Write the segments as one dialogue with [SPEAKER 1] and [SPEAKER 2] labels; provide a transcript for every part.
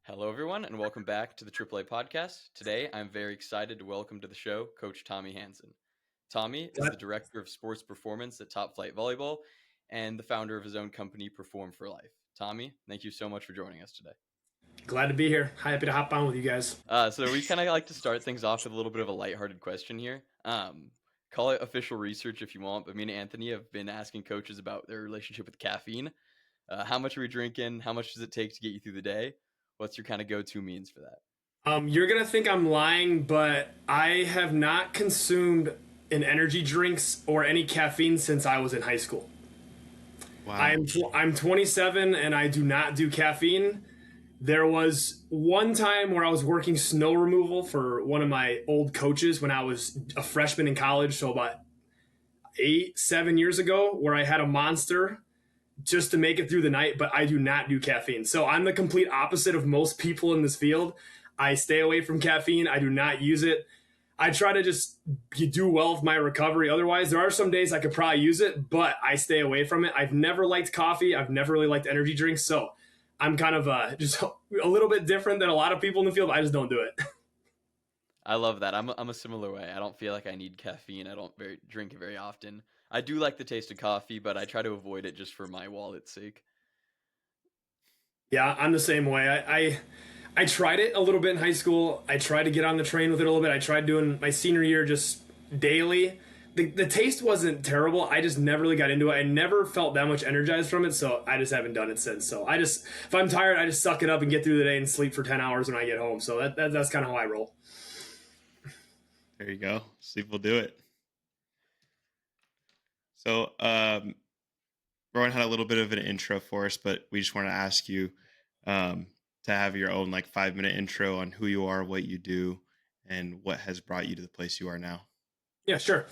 [SPEAKER 1] Hello, everyone, and welcome back to the AAA podcast. Today, I'm very excited to welcome to the show Coach Tommy Hansen. Tommy is the Director of Sports Performance at Top Flight Volleyball and the founder of his own company, Perform for Life. Tommy, thank you so much for joining us today.
[SPEAKER 2] Glad to be here. Happy to hop on with you guys.
[SPEAKER 1] So we kind of like to start things off with a little bit of a lighthearted question here. Call it official research if you want, but me and Anthony have been asking coaches about their relationship with caffeine. How much are we drinking? How much does it take to get you through the day? What's your kind of go-to means for that?
[SPEAKER 2] You're going to think I'm lying, but I have not consumed an energy drinks or any caffeine since I was in high school.
[SPEAKER 3] Wow.
[SPEAKER 2] I'm 27 and I do not do caffeine. There was one time where I was working snow removal for one of my old coaches when I was a freshman in college, so about 7 years ago, where I had a monster just to make it through the night, but I do not do caffeine. So I'm the complete opposite of most people in this field. I stay away from caffeine. I do not use it. I try to just do well with my recovery. Otherwise, there are some days I could probably use it, but I stay away from it. I've never liked coffee. I've never really liked energy drinks. So I'm kind of just a little bit different than a lot of people in the field. I just don't do it.
[SPEAKER 1] I love that. I'm a similar way. I don't feel like I need caffeine. I don't drink it very often. I do like the taste of coffee, but I try to avoid it just for my wallet's sake.
[SPEAKER 2] Yeah, I'm the same way. I tried it a little bit in high school. I tried to get on the train with it a little bit. I tried doing my senior year just daily. The taste wasn't terrible. I just never really got into it. I never felt that much energized from it, so I just haven't done it since. So if I'm tired, I just suck it up and get through the day and sleep for 10 hours when I get home. So that's kind of how I roll.
[SPEAKER 3] There you go. Sleep will do it. So, Rowan had a little bit of an intro for us, but we just want to ask you to have your own 5-minute intro on who you are, what you do, and what has brought you to the place you are now.
[SPEAKER 2] Yeah, sure.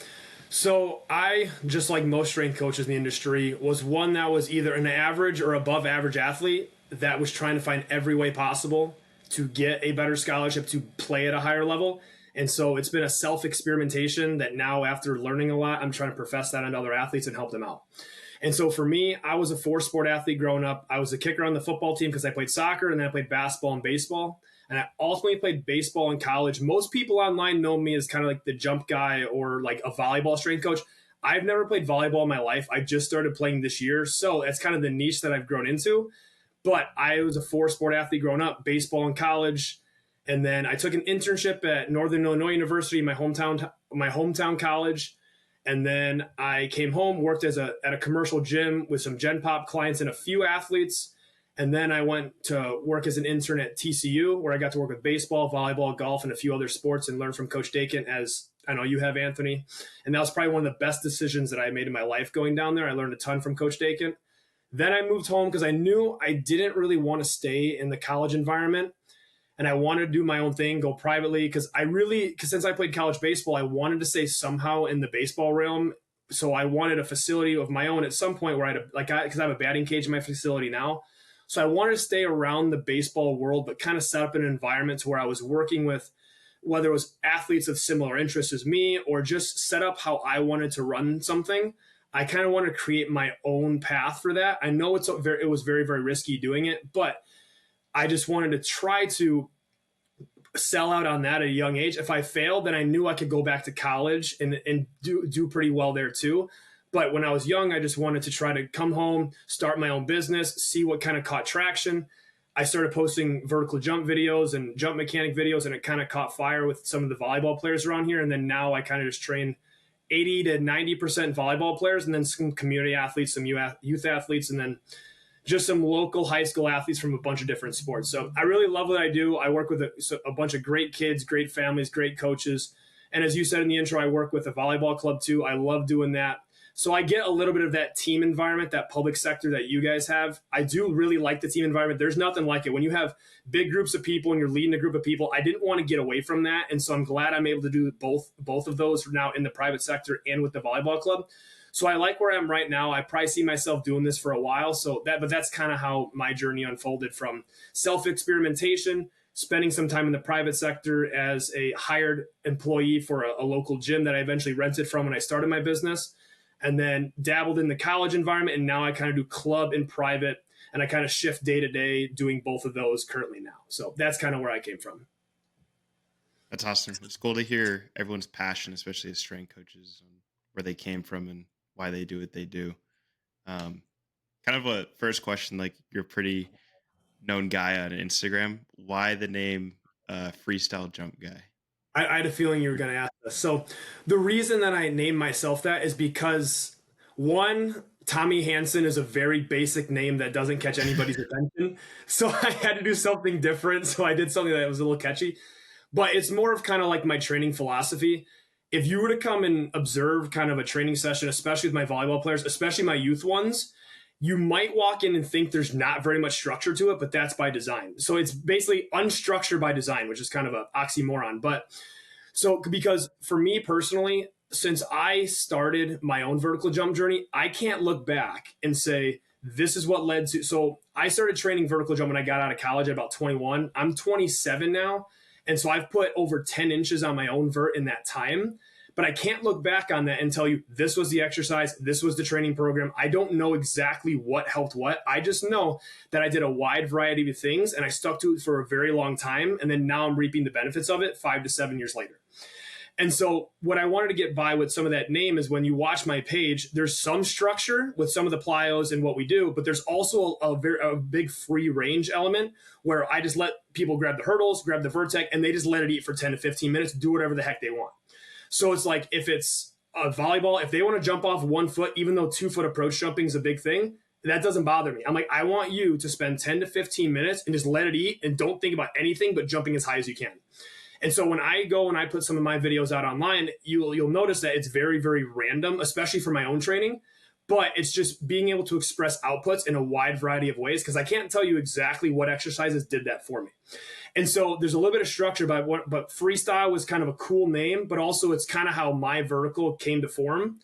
[SPEAKER 2] So I, just like most strength coaches in the industry, was one that was either an average or above average athlete that was trying to find every way possible to get a better scholarship to play at a higher level. And so it's been a self-experimentation that now, after learning a lot, I'm trying to profess that on other athletes and help them out. And so for me, I was a 4-sport athlete growing up. I was a kicker on the football team because I played soccer, and then I played basketball and baseball. And I ultimately played baseball in college. Most people online know me as kind of like the jump guy or like a volleyball strength coach. I've never played volleyball in my life. I just started playing this year. So that's kind of the niche that I've grown into. But I was a 4-sport athlete growing up, baseball in college. And then I took an internship at Northern Illinois University, my hometown college. And then I came home, worked at a commercial gym with some Gen Pop clients and a few athletes. And then I went to work as an intern at TCU, where I got to work with baseball, volleyball, golf, and a few other sports and learn from Coach Dakin, as I know you have, Anthony. And that was probably one of the best decisions that I made in my life going down there. I learned a ton from Coach Dakin. Then I moved home because I knew I didn't really want to stay in the college environment. And I wanted to do my own thing, go privately, because since I played college baseball, I wanted to stay somehow in the baseball realm. So I wanted a facility of my own at some point where because I have a batting cage in my facility now. So I wanted to stay around the baseball world, but kind of set up an environment to where I was working with, whether it was athletes of similar interests as me or just set up how I wanted to run something. I kind of wanted to create my own path for that. I know it was very, very risky doing it, but I just wanted to try to sell out on that at a young age. If I failed, then I knew I could go back to college and do pretty well there too. But when I was young, I just wanted to try to come home, start my own business, see what kind of caught traction. I started posting vertical jump videos and jump mechanic videos, and it kind of caught fire with some of the volleyball players around here. And then now I kind of just train 80 to 90% volleyball players, and then some community athletes, some youth athletes, and then just some local high school athletes from a bunch of different sports. So I really love what I do. I work with a bunch of great kids, great families, great coaches. And as you said in the intro, I work with a volleyball club too. I love doing that. So I get a little bit of that team environment, that public sector that you guys have. I do really like the team environment. There's nothing like it. When you have big groups of people and you're leading a group of people, I didn't want to get away from that. And so I'm glad I'm able to do both of those now in the private sector and with the volleyball club. So I like where I am right now. I probably see myself doing this for a while. But that's kind of how my journey unfolded, from self-experimentation, spending some time in the private sector as a hired employee for a local gym that I eventually rented from when I started my business, and then dabbled in the college environment. And now I kind of do club and private And I kind of shift day to day doing both of those currently now. So that's kind of where I came from.
[SPEAKER 3] That's awesome. It's cool to hear everyone's passion, especially as strength coaches, on where they came from and why they do what they do. Um, Kind of a first question, like you're a pretty known guy on Instagram. Why the name Freestyle Jump Guy?
[SPEAKER 2] I had a feeling you were going to ask this. So the reason that I named myself that is because one, Tommy Hansen is a very basic name that doesn't catch anybody's attention. So I had to do something different. So I did something that was a little catchy. But it's more of kind of like my training philosophy. If you were to come and observe kind of a training session, especially with my volleyball players, especially my youth ones, you might walk in and think there's not very much structure to it, but that's by design. So it's basically unstructured by design, which is kind of an oxymoron. But so, because for me personally, since I started my own vertical jump journey, I can't look back and say, this is what led to. So, I started training vertical jump when I got out of college at about 21. I'm 27 now. And so, I've put over 10 inches on my own vert in that time. But I can't look back on that and tell you this was the exercise, this was the training program. I don't know exactly what helped what. I just know that I did a wide variety of things and I stuck to it for a very long time. And then now I'm reaping the benefits of it 5 to 7 years later. And so what I wanted to get by with some of that name is when you watch my page, there's some structure with some of the plyos and what we do, but there's also a big free range element where I just let people grab the hurdles, grab the vertex, and they just let it eat for 10 to 15 minutes, do whatever the heck they want. So it's like if it's a volleyball, if they want to jump off 1 foot, even though 2 foot approach jumping is a big thing, that doesn't bother me. I'm like, I want you to spend 10 to 15 minutes and just let it eat and don't think about anything but jumping as high as you can. And so when I go and I put some of my videos out online, you'll notice that it's very, very random, especially for my own training. But it's just being able to express outputs in a wide variety of ways because I can't tell you exactly what exercises did that for me. And so there's a little bit of structure, but Freestyle was kind of a cool name, but also it's kind of how my vertical came to form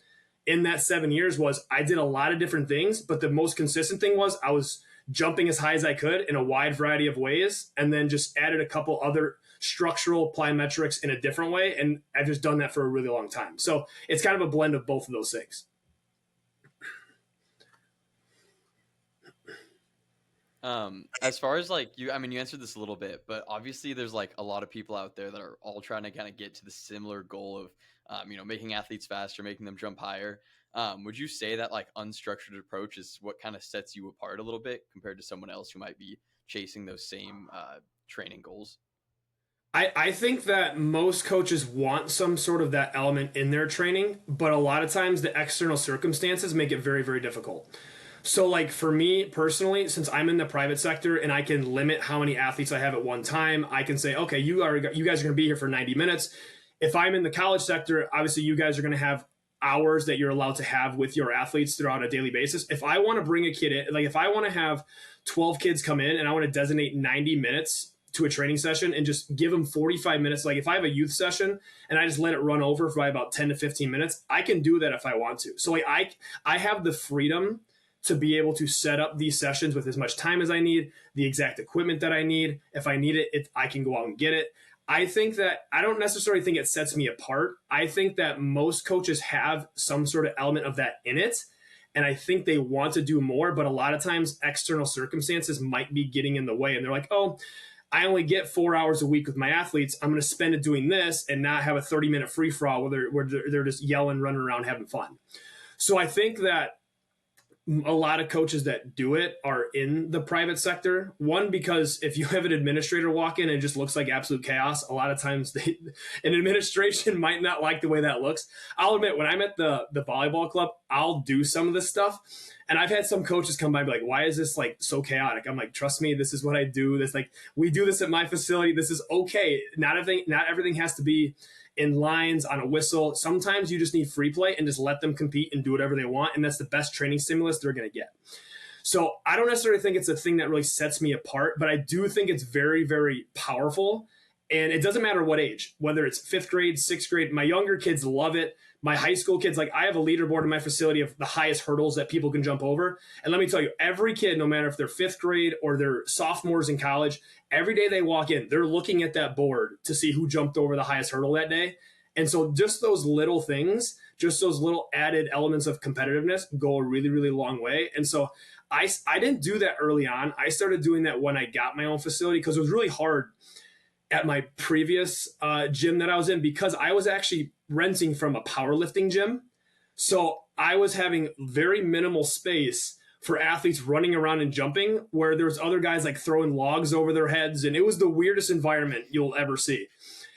[SPEAKER 2] in that 7 years was I did a lot of different things, but the most consistent thing was I was jumping as high as I could in a wide variety of ways and then just added a couple other structural plyometrics in a different way. And I've just done that for a really long time. So it's kind of a blend of both of those things.
[SPEAKER 1] As far as like you, I mean, you answered this a little bit, but obviously there's like a lot of people out there that are all trying to kind of get to the similar goal of, making athletes faster, making them jump higher. Would you say that like unstructured approach is what kind of sets you apart a little bit compared to someone else who might be chasing those same training goals?
[SPEAKER 2] I think that most coaches want some sort of that element in their training, but a lot of times the external circumstances make it very, very difficult. So like for me personally, since I'm in the private sector and I can limit how many athletes I have at one time, I can say, okay, you guys are going to be here for 90 minutes. If I'm in the college sector, obviously you guys are going to have hours that you're allowed to have with your athletes throughout a daily basis. If I want to bring a kid in, like if I want to have 12 kids come in and I want to designate 90 minutes to a training session and just give them 45 minutes. Like if I have a youth session and I just let it run over for about 10 to 15 minutes, I can do that if I want to. So like I have the freedom to be able to set up these sessions with as much time as I need, the exact equipment that I need. If I need it, I can go out and get it. I think that I don't necessarily think it sets me apart. I think that most coaches have some sort of element of that in it. And I think they want to do more, but a lot of times external circumstances might be getting in the way. And they're like, oh, I only get 4 hours a week with my athletes. I'm going to spend it doing this and not have a 30-minute free for all where they're just yelling, running around, having fun. So I think that a lot of coaches that do it are in the private sector. One, because if you have an administrator walk in and it just looks like absolute chaos, a lot of times an administration might not like the way that looks. I'll admit, when I'm at the volleyball club, I'll do some of this stuff. And I've had some coaches come by and be like, why is this like so chaotic? I'm like, trust me, this is what I do. This like, we do this at my facility. This is okay. Not everything has to be in lines on a whistle. Sometimes you just need free play and just let them compete and do whatever they want. And that's the best training stimulus they're going to get. So I don't necessarily think it's a thing that really sets me apart, but I do think it's very, very powerful. And it doesn't matter what age, whether it's 5th grade, 6th grade, my younger kids love it. My high school kids, like I have a leaderboard in my facility of the highest hurdles that people can jump over. And let me tell you, every kid, no matter if they're 5th grade or they're sophomores in college, every day they walk in, they're looking at that board to see who jumped over the highest hurdle that day. And so just those little things just those little added elements of competitiveness go a really, really long way. And so I didn't do that early on. I started doing that when I got my own facility because it was really hard at my previous gym that I was in because I was actually renting from a powerlifting gym. So I was having very minimal space for athletes running around and jumping where there's other guys like throwing logs over their heads. And it was the weirdest environment you'll ever see.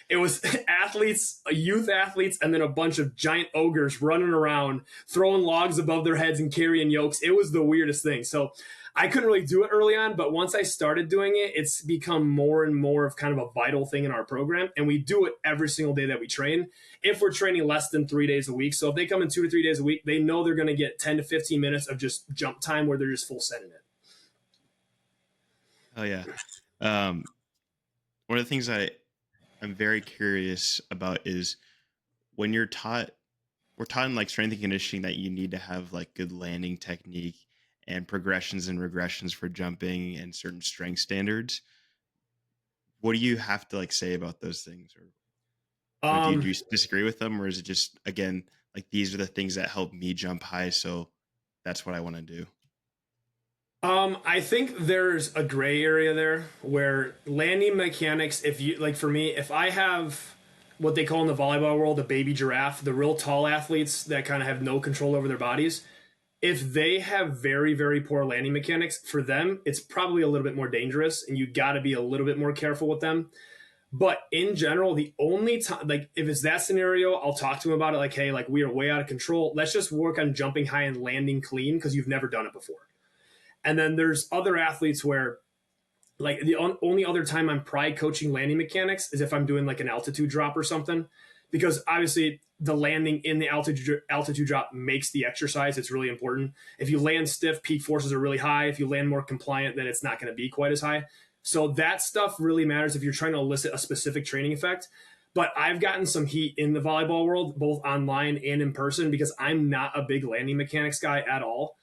[SPEAKER 2] It was athletes, youth athletes, and then a bunch of giant ogres running around, throwing logs above their heads and carrying yokes. It was the weirdest thing. So I couldn't really do it early on, but once I started doing it, it's become more and more of kind of a vital thing in our program. And we do it every single day that we train. If we're training less than 3 days a week. So if they come in 2 to 3 days a week, they know they're going to get 10 to 15 minutes of just jump time where they're just full sending it.
[SPEAKER 3] Oh yeah. One of the things I'm very curious about is when we're taught in like strength and conditioning that you need to have like good landing technique and progressions and regressions for jumping and certain strength standards. What do you have to like say about those things? Or do you disagree with them? Or is it just, again, like these are the things that help me jump high, so that's what I want to do?
[SPEAKER 2] I think there's a gray area there where landing mechanics, if you like for me, if I have what they call in the volleyball world a baby giraffe, the real tall athletes that kind of have no control over their bodies, if they have very, very poor landing mechanics, for them, it's probably a little bit more dangerous and you got to be a little bit more careful with them. But in general, the only time, like if it's that scenario, I'll talk to them about it. Like, hey, like we are way out of control. Let's just work on jumping high and landing clean because you've never done it before. And then there's other athletes where like the only other time I'm probably coaching landing mechanics is if I'm doing like an altitude drop or something, because obviously the landing in the altitude drop makes the exercise. It's really important. If you land stiff, peak forces are really high. If you land more compliant, then it's not going to be quite as high. So that stuff really matters if you're trying to elicit a specific training effect. But I've gotten some heat in the volleyball world, both online and in person, because I'm not a big landing mechanics guy at all.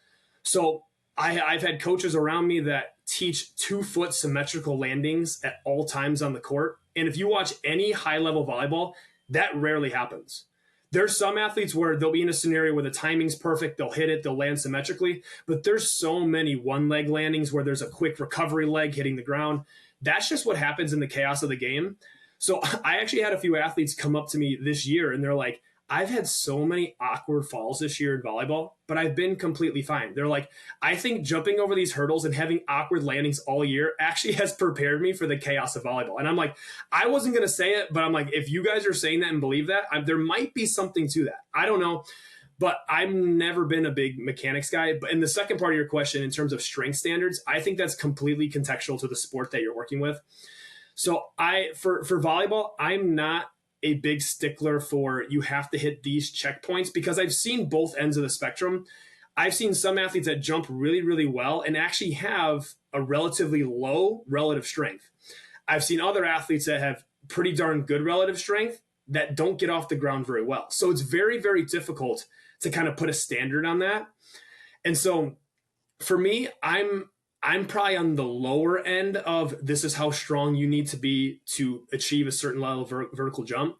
[SPEAKER 2] So I've had coaches around me that teach 2-foot symmetrical landings at all times on the court. And if you watch any high-level volleyball, that rarely happens. There's some athletes where they'll be in a scenario where the timing's perfect, they'll hit it, they'll land symmetrically, but there's so many one-leg landings where there's a quick recovery leg hitting the ground. That's just what happens in the chaos of the game. So I actually had a few athletes come up to me this year and they're like, I've had so many awkward falls this year in volleyball, but I've been completely fine. They're like, I think jumping over these hurdles and having awkward landings all year actually has prepared me for the chaos of volleyball. And I'm like, I wasn't going to say it, but I'm like, if you guys are saying that and believe that, there might be something to that. I don't know, but I've never been a big mechanics guy. But in the second part of your question, in terms of strength standards, I think that's completely contextual to the sport that you're working with. So for volleyball, I'm not a big stickler for you have to hit these checkpoints because I've seen both ends of the spectrum. I've seen some athletes that jump really, really well and actually have a relatively low relative strength. I've seen other athletes that have pretty darn good relative strength that don't get off the ground very well. So it's very, very difficult to kind of put a standard on that. And so for me, I'm probably on the lower end of this is how strong you need to be to achieve a certain level of vertical jump.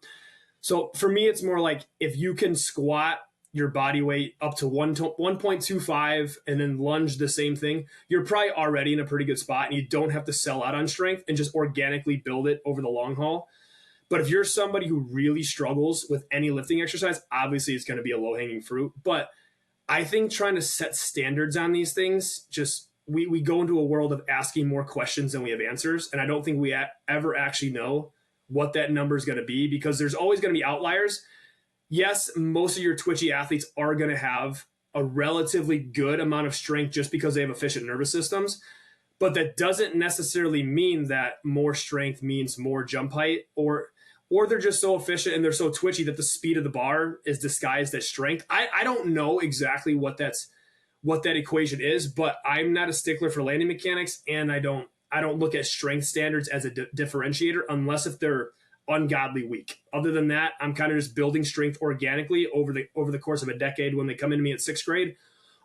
[SPEAKER 2] So for me, it's more like if you can squat your body weight up to 1.25 and then lunge the same thing, you're probably already in a pretty good spot and you don't have to sell out on strength and just organically build it over the long haul. But if you're somebody who really struggles with any lifting exercise, obviously it's going to be a low-hanging fruit. But I think trying to set standards on these things just we go into a world of asking more questions than we have answers. And I don't think we ever actually know what that number is going to be because there's always going to be outliers. Yes, most of your twitchy athletes are going to have a relatively good amount of strength just because they have efficient nervous systems. But that doesn't necessarily mean that more strength means more jump height or they're just so efficient and they're so twitchy that the speed of the bar is disguised as strength. I don't know exactly what that equation is, but I'm not a stickler for landing mechanics, and I don't look at strength standards as a differentiator unless if they're ungodly weak. Other than that, I'm kind of just building strength organically over the course of a decade when they come into me at 6th grade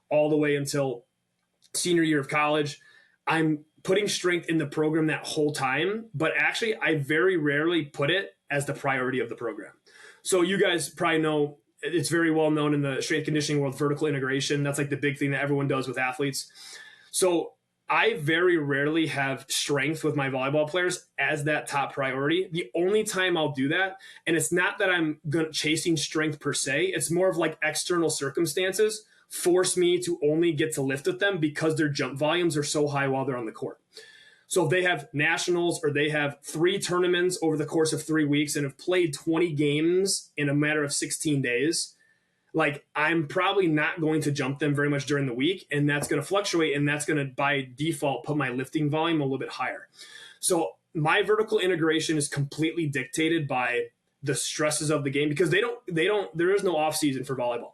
[SPEAKER 2] all the way until senior year of college. I'm putting strength in the program that whole time, but actually I very rarely put it as the priority of the program. So you guys probably know it's very well known in the strength conditioning world, vertical integration. That's like the big thing that everyone does with athletes. So I very rarely have strength with my volleyball players as that top priority. The only time I'll do that, and it's not that I'm chasing strength per se, it's more of like external circumstances force me to only get to lift with them because their jump volumes are so high while they're on the court. So if they have nationals or they have 3 tournaments over the course of 3 weeks and have played 20 games in a matter of 16 days, like I'm probably not going to jump them very much during the week, and that's going to fluctuate, and that's going to by default put my lifting volume a little bit higher. So my vertical integration is completely dictated by the stresses of the game, because there is no off season for volleyball.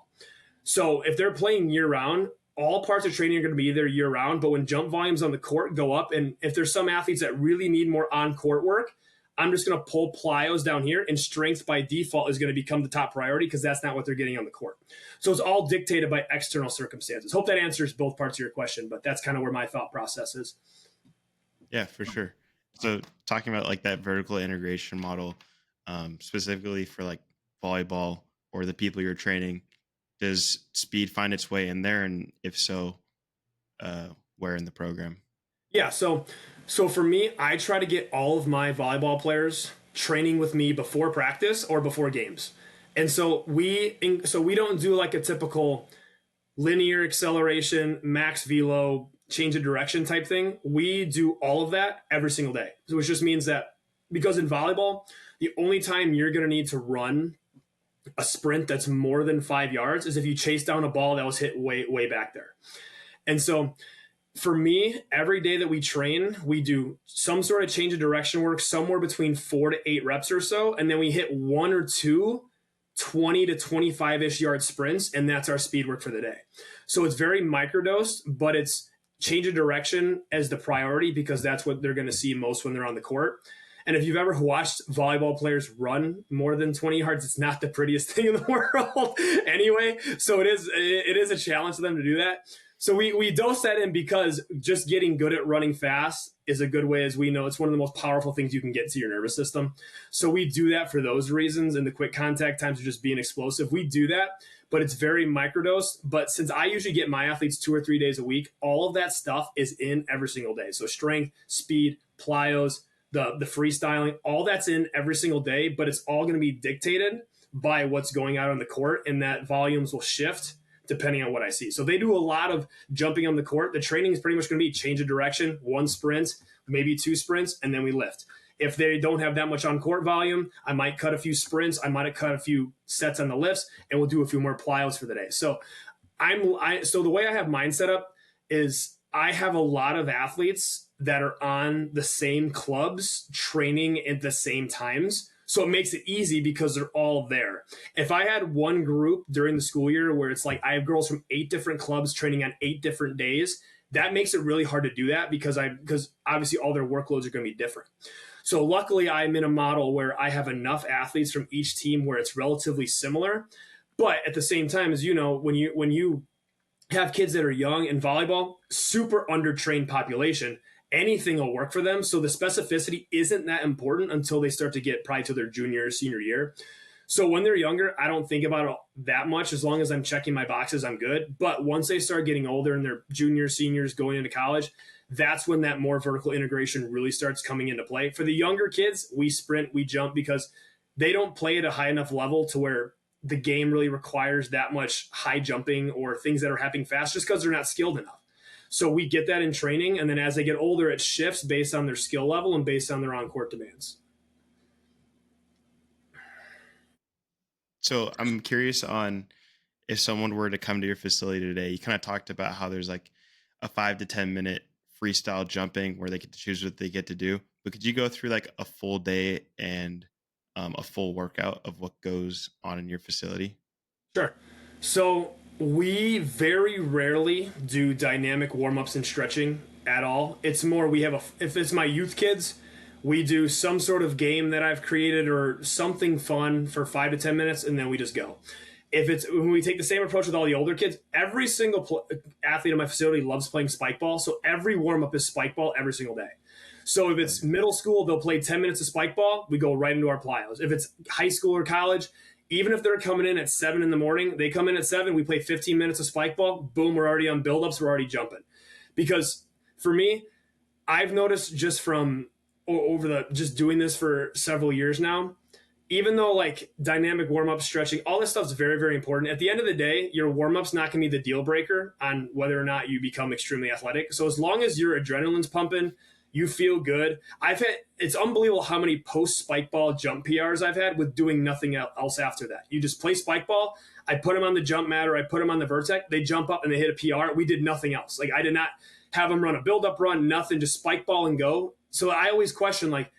[SPEAKER 2] So if they're playing year round, all parts of training are going to be there year round. But when jump volumes on the court go up, and if there's some athletes that really need more on court work, I'm just going to pull plyos down here, and strength by default is going to become the top priority because that's not what they're getting on the court. So it's all dictated by external circumstances. Hope that answers both parts of your question, but that's kind of where my thought process is.
[SPEAKER 3] Yeah, for sure. So talking about like that vertical integration model, specifically for like volleyball or the people you're training, does speed find its way in there? And if so, where in the program?
[SPEAKER 2] Yeah, so for me, I try to get all of my volleyball players training with me before practice or before games. And so we don't do like a typical linear acceleration, max velo, change of direction type thing. We do all of that every single day. So which just means that because in volleyball, the only time you're going to need to run a sprint that's more than 5 yards is if you chase down a ball that was hit way back there. And so for me, every day that we train, we do some sort of change of direction work, somewhere between 4 to 8 reps or so. And then we hit 1 or 2 20 to 25-ish yard sprints, and that's our speed work for the day. So it's very microdosed, but it's change of direction as the priority because that's what they're going to see most when they're on the court. And if you've ever watched volleyball players run more than 20 yards, it's not the prettiest thing in the world anyway. So it is a challenge for them to do that. So we dose that in because just getting good at running fast is a good way, as we know. It's one of the most powerful things you can get to your nervous system. So we do that for those reasons, and the quick contact times are just being explosive. We do that, but it's very microdose. But since I usually get my athletes 2 or 3 days a week, all of that stuff is in every single day. So strength, speed, plyos, the freestyling, all that's in every single day, but it's all going to be dictated by what's going out on the court, and that volumes will shift depending on what I see. So they do a lot of jumping on the court. The training is pretty much going to be change of direction, 1 sprint, maybe 2 sprints, and then we lift. If they don't have that much on court volume, I might cut a few sprints. I might have cut a few sets on the lifts, and we'll do a few more plyos for the day. So so the way I have mine set up is I have a lot of athletes that are on the same clubs training at the same times. So it makes it easy because they're all there. If I had one group during the school year where it's like I have girls from 8 different clubs training on 8 different days, that makes it really hard to do that because obviously all their workloads are going to be different. So luckily I'm in a model where I have enough athletes from each team where it's relatively similar. But at the same time, as you know, when you have kids that are young in volleyball, super undertrained population, anything will work for them. So the specificity isn't that important until they start to get probably to their junior or senior year. So when they're younger, I don't think about it that much. As long as I'm checking my boxes, I'm good. But once they start getting older and they're juniors, seniors, going into college, that's when that more vertical integration really starts coming into play. For the younger kids, we sprint, we jump because they don't play at a high enough level to where the game really requires that much high jumping or things that are happening fast just because they're not skilled enough. So we get that in training, and then as they get older, it shifts based on their skill level and based on their on-court demands.
[SPEAKER 3] So I'm curious on if someone were to come to your facility today. You kind of talked about how there's like a 5 to 10 minute freestyle jumping where they get to choose what they get to do. But could you go through like a full day and a full workout of what goes on in your facility?
[SPEAKER 2] Sure. So we very rarely do dynamic warm-ups and stretching at all. It's more if it's my youth kids, we do some sort of game that I've created or something fun for 5 to 10 minutes, and then we just go. When we take the same approach with all the older kids, every single athlete in my facility loves playing spike ball, so every warm-up is spike ball every single day. So if it's middle school, they'll play 10 minutes of spike ball, we go right into our plyos. If it's high school or college, even if they're coming in at 7 in the morning, they come in at 7, we play 15 minutes of spike ball, boom, we're already on buildups, we're already jumping. Because for me, I've noticed just from over the just doing this for several years now, even though like dynamic warm up, stretching, all this stuff is very, very important. At the end of the day, your warm up's not going to be the deal breaker on whether or not you become extremely athletic. So as long as your adrenaline's pumping, you feel good. It's unbelievable how many post spike ball jump PRs I've had with doing nothing else after that. You just play spike ball. I put them on the jump mat or I put them on the vertex. They jump up and they hit a PR. We did nothing else. Like I did not have them run a build up run, nothing, just spike ball and go. So I always question like,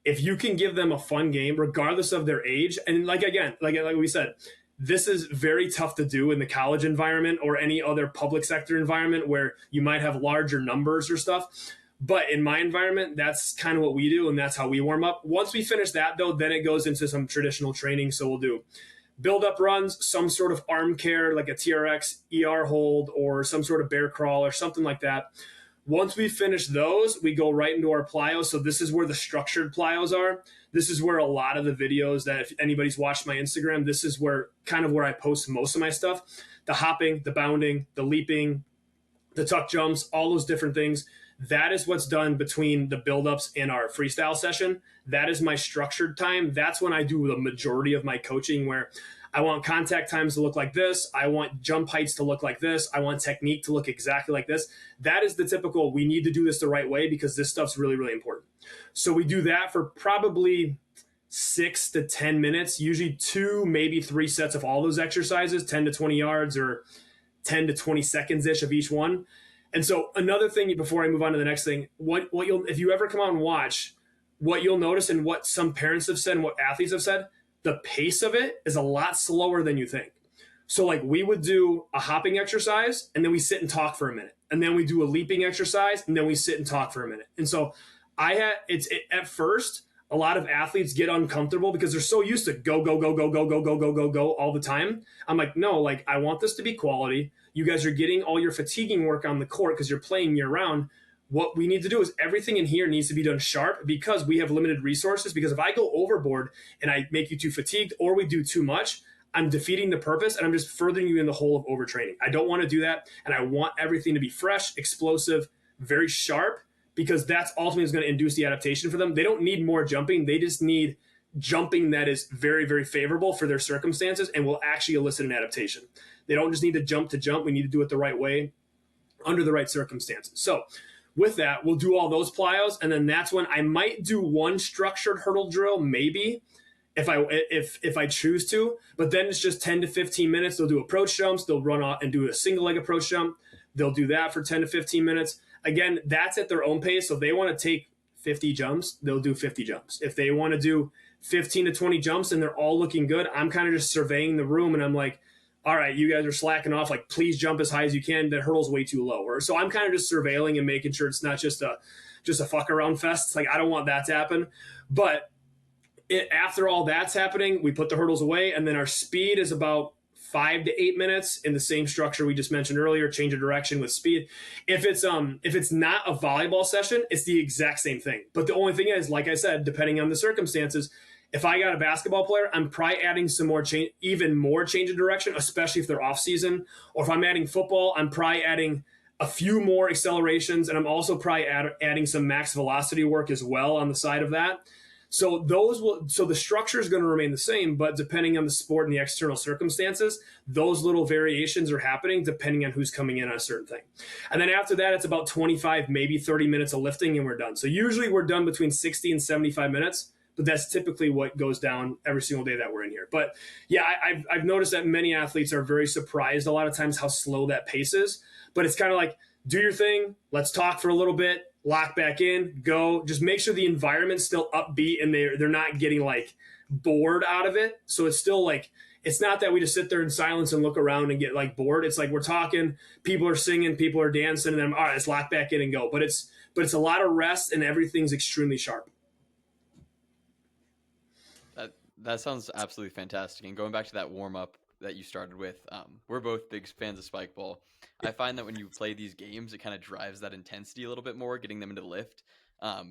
[SPEAKER 2] if you can give them a fun game, regardless of their age, and like again, like we said, this is very tough to do in the college environment or any other public sector environment where you might have larger numbers or stuff. But in my environment, that's kind of what we do, and that's how we warm up. Once we finish that, though, then it goes into some traditional training. So we'll do build-up runs, some sort of arm care, like a TRX ER hold, or some sort of bear crawl or something like that. Once we finish those, we go right into our plyos. So this is where the structured plyos are. This is where a lot of the videos that if anybody's watched my Instagram, this is where kind of where I post most of my stuff. The hopping, the bounding, the leaping, the tuck jumps, all those different things. That is what's done between the buildups and our freestyle session. That is my structured time. That's when I do the majority of my coaching where I want contact times to look like this. I want jump heights to look like this. I want technique to look exactly like this. That is the typical, we need to do this the right way because this stuff's really, really important. So we do that for probably 6 to 10 minutes, usually 2, maybe 3 sets of all those exercises, 10 to 20 yards or 10 to 20 seconds-ish of each one. And so another thing before I move on to the next thing, what you'll, if you ever come out and watch, what you'll notice and what some parents have said and what athletes have said, the pace of it is a lot slower than you think. So like we would do a hopping exercise and then we sit and talk for a minute. And then we do a leaping exercise and then we sit and talk for a minute. And so at first, a lot of athletes get uncomfortable because they're so used to go all the time. I'm like, no, like I want this to be quality. You guys are getting all your fatiguing work on the court because you're playing year round. What we need to do is everything in here needs to be done sharp because we have limited resources. Because if I go overboard and I make you too fatigued or we do too much, I'm defeating the purpose and I'm just furthering you in the hole of overtraining. I don't want to do that. And I want everything to be fresh, explosive, very sharp, because that's ultimately is going to induce the adaptation for them. They don't need more jumping. They just need jumping that is very, very favorable for their circumstances and will actually elicit an adaptation. They don't just need to jump. We need to do it the right way under the right circumstances. So with that, we'll do all those plyos, and then that's when I might do one structured hurdle drill, maybe, if I choose to. But then it's just 10 to 15 minutes. They'll do approach jumps. They'll run off and do a single leg approach jump. They'll do that for 10 to 15 minutes. Again, that's at their own pace. So if they want to take 50 jumps, they'll do 50 jumps. If they want to do 15 to 20 jumps and they're all looking good, I'm kind of just surveying the room and I'm like, all right, you guys are slacking off. Like, please jump as high as you can. That hurdle's way too low. So I'm kind of just surveilling and making sure it's not just a fuck around fest. It's like, I don't want that to happen. But after all that's happening, we put the hurdles away, and then our speed is about 5 to 8 minutes in the same structure we just mentioned earlier. Change of direction with speed. If it's not a volleyball session, it's the exact same thing. But the only thing is, like I said, depending on the circumstances, if I got a basketball player, I'm probably adding some more even more change of direction, especially if they're off season. Or if I'm adding football, I'm probably adding a few more accelerations, and I'm also probably adding some max velocity work as well on the side of that. So the structure is going to remain the same, but depending on the sport and the external circumstances, those little variations are happening depending on who's coming in on a certain thing. And then after that, it's about 25, maybe 30 minutes of lifting, and we're done. So usually we're done between 60 and 75 minutes. But that's typically what goes down every single day that we're in here. But yeah, I've noticed that many athletes are very surprised a lot of times how slow that pace is. But it's kind of like, do your thing. Let's talk for a little bit. Lock back in. Go. Just make sure the environment's still upbeat and they're not getting like bored out of it. So it's still like, it's not that we just sit there in silence and look around and get like bored. It's like we're talking, people are singing, people are dancing, and then all right, let's lock back in and go. But it's a lot of rest and everything's extremely sharp.
[SPEAKER 1] That sounds absolutely fantastic. And going back to that warm up that you started with, we're both big fans of spike ball. I find that when you play these games, it kind of drives that intensity a little bit more, getting them into the lift.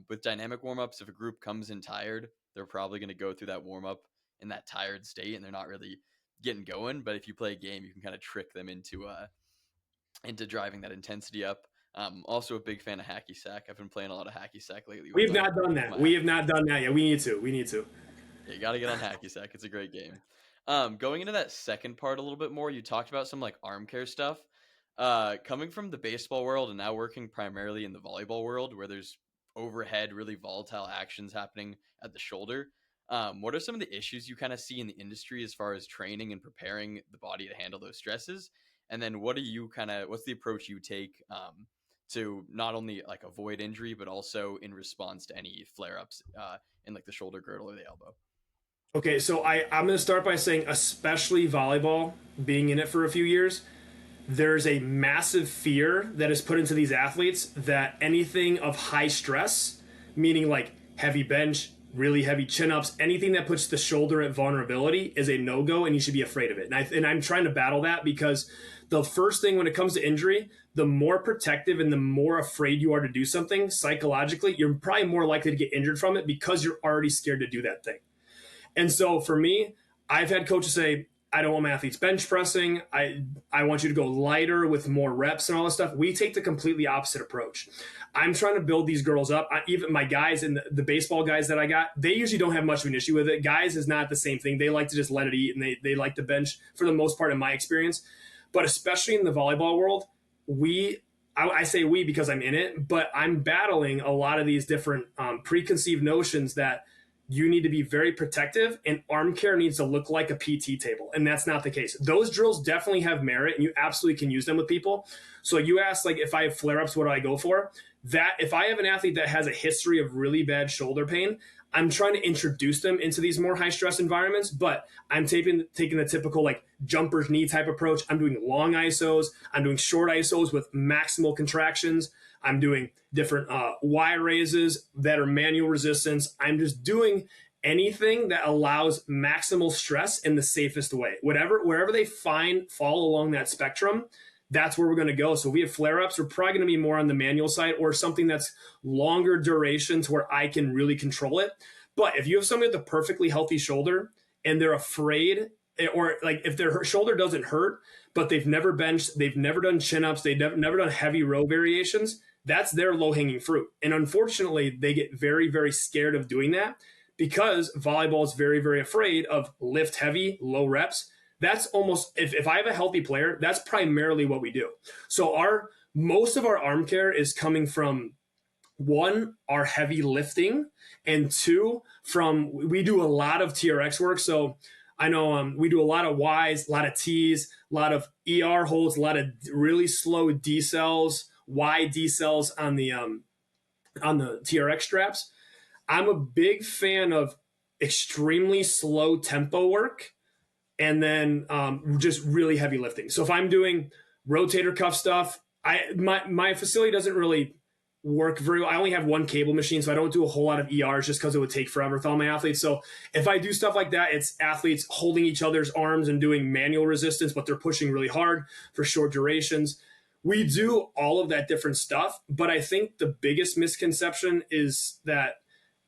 [SPEAKER 1] With dynamic warm ups, if a group comes in tired, they're probably going to go through that warm up in that tired state and they're not really getting going. But if you play a game, you can kind of trick them into driving that intensity up. Also a big fan of hacky sack. I've been playing a lot of hacky sack lately with
[SPEAKER 2] We've not done that.
[SPEAKER 1] my
[SPEAKER 2] We have
[SPEAKER 1] athletes.
[SPEAKER 2] not done that yet. We need to. We need to.
[SPEAKER 1] Yeah, you got to get on hacky sack. It's a great game. Going into that second part a little bit more, you talked about some like arm care stuff. Coming from the baseball world and now working primarily in the volleyball world, where there's overhead, really volatile actions happening at the shoulder. What are some of the issues you kind of see in the industry as far as training and preparing the body to handle those stresses? And then what's the approach you take to not only like avoid injury, but also in response to any flare ups in like the shoulder girdle or the elbow?
[SPEAKER 2] Okay, so I'm going to start by saying, especially volleyball, being in it for a few years, there's a massive fear that is put into these athletes that anything of high stress, meaning like heavy bench, really heavy chin ups, anything that puts the shoulder at vulnerability is a no go, and you should be afraid of it. And I'm trying to battle that because the first thing when it comes to injury, the more protective and the more afraid you are to do something psychologically, you're probably more likely to get injured from it because you're already scared to do that thing. And so for me, I've had coaches say, I don't want my athletes bench pressing. I want you to go lighter with more reps and all this stuff. We take the completely opposite approach. I'm trying to build these girls up. Even my guys and the baseball guys that I got, they usually don't have much of an issue with it. Guys is not the same thing. They like to just let it eat, and they like to bench for the most part in my experience. But especially in the volleyball world, I say we because I'm in it, but I'm battling a lot of these different preconceived notions that you need to be very protective and arm care needs to look like a PT table. And that's not the case. Those drills definitely have merit and you absolutely can use them with people. So you asked, like, if I have flare ups, what do I go for? That if I have an athlete that has a history of really bad shoulder pain, I'm trying to introduce them into these more high stress environments, but I'm taking the typical like jumper's knee type approach. I'm doing long ISOs. I'm doing short ISOs with maximal contractions. I'm doing different Y raises that are manual resistance. I'm just doing anything that allows maximal stress in the safest way. Wherever they fall along that spectrum, that's where we're going to go. So if we have flare ups, we're probably going to be more on the manual side or something that's longer duration to where I can really control it. But if you have somebody with a perfectly healthy shoulder and they're afraid, or like if their shoulder doesn't hurt, but they've never benched, they've never done chin ups, they've never done heavy row variations, that's their low hanging fruit. And unfortunately, they get very, very scared of doing that because volleyball is very, very afraid of lift heavy, low reps. That's almost, if I have a healthy player, that's primarily what we do. So most of our arm care is coming from, one, our heavy lifting, and two, we do a lot of TRX work. So I know we do a lot of Ys, a lot of Ts, a lot of ER holds, a lot of really slow D cells, Y D cells on the TRX straps. I'm a big fan of extremely slow tempo work and then just really heavy lifting. So if I'm doing rotator cuff stuff, my facility doesn't really work very well. I only have one cable machine, so I don't do a whole lot of ERs just because it would take forever with all my athletes. So if I do stuff like that, it's athletes holding each other's arms and doing manual resistance, but they're pushing really hard for short durations. We do all of that different stuff, but I think the biggest misconception is that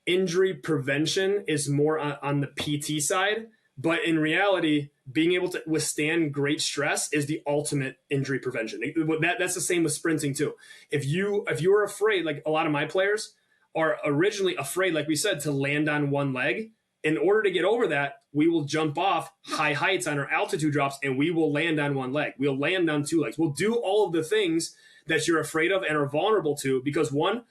[SPEAKER 2] injury prevention is more on the PT side. But in reality, being able to withstand great stress is the ultimate injury prevention. That's the same with sprinting too. If you're afraid, like a lot of my players are originally afraid, like we said, to land on one leg. In order to get over that, we will jump off high heights on our altitude drops and we will land on one leg. We'll land on two legs. We'll do all of the things that you're afraid of and are vulnerable to because one,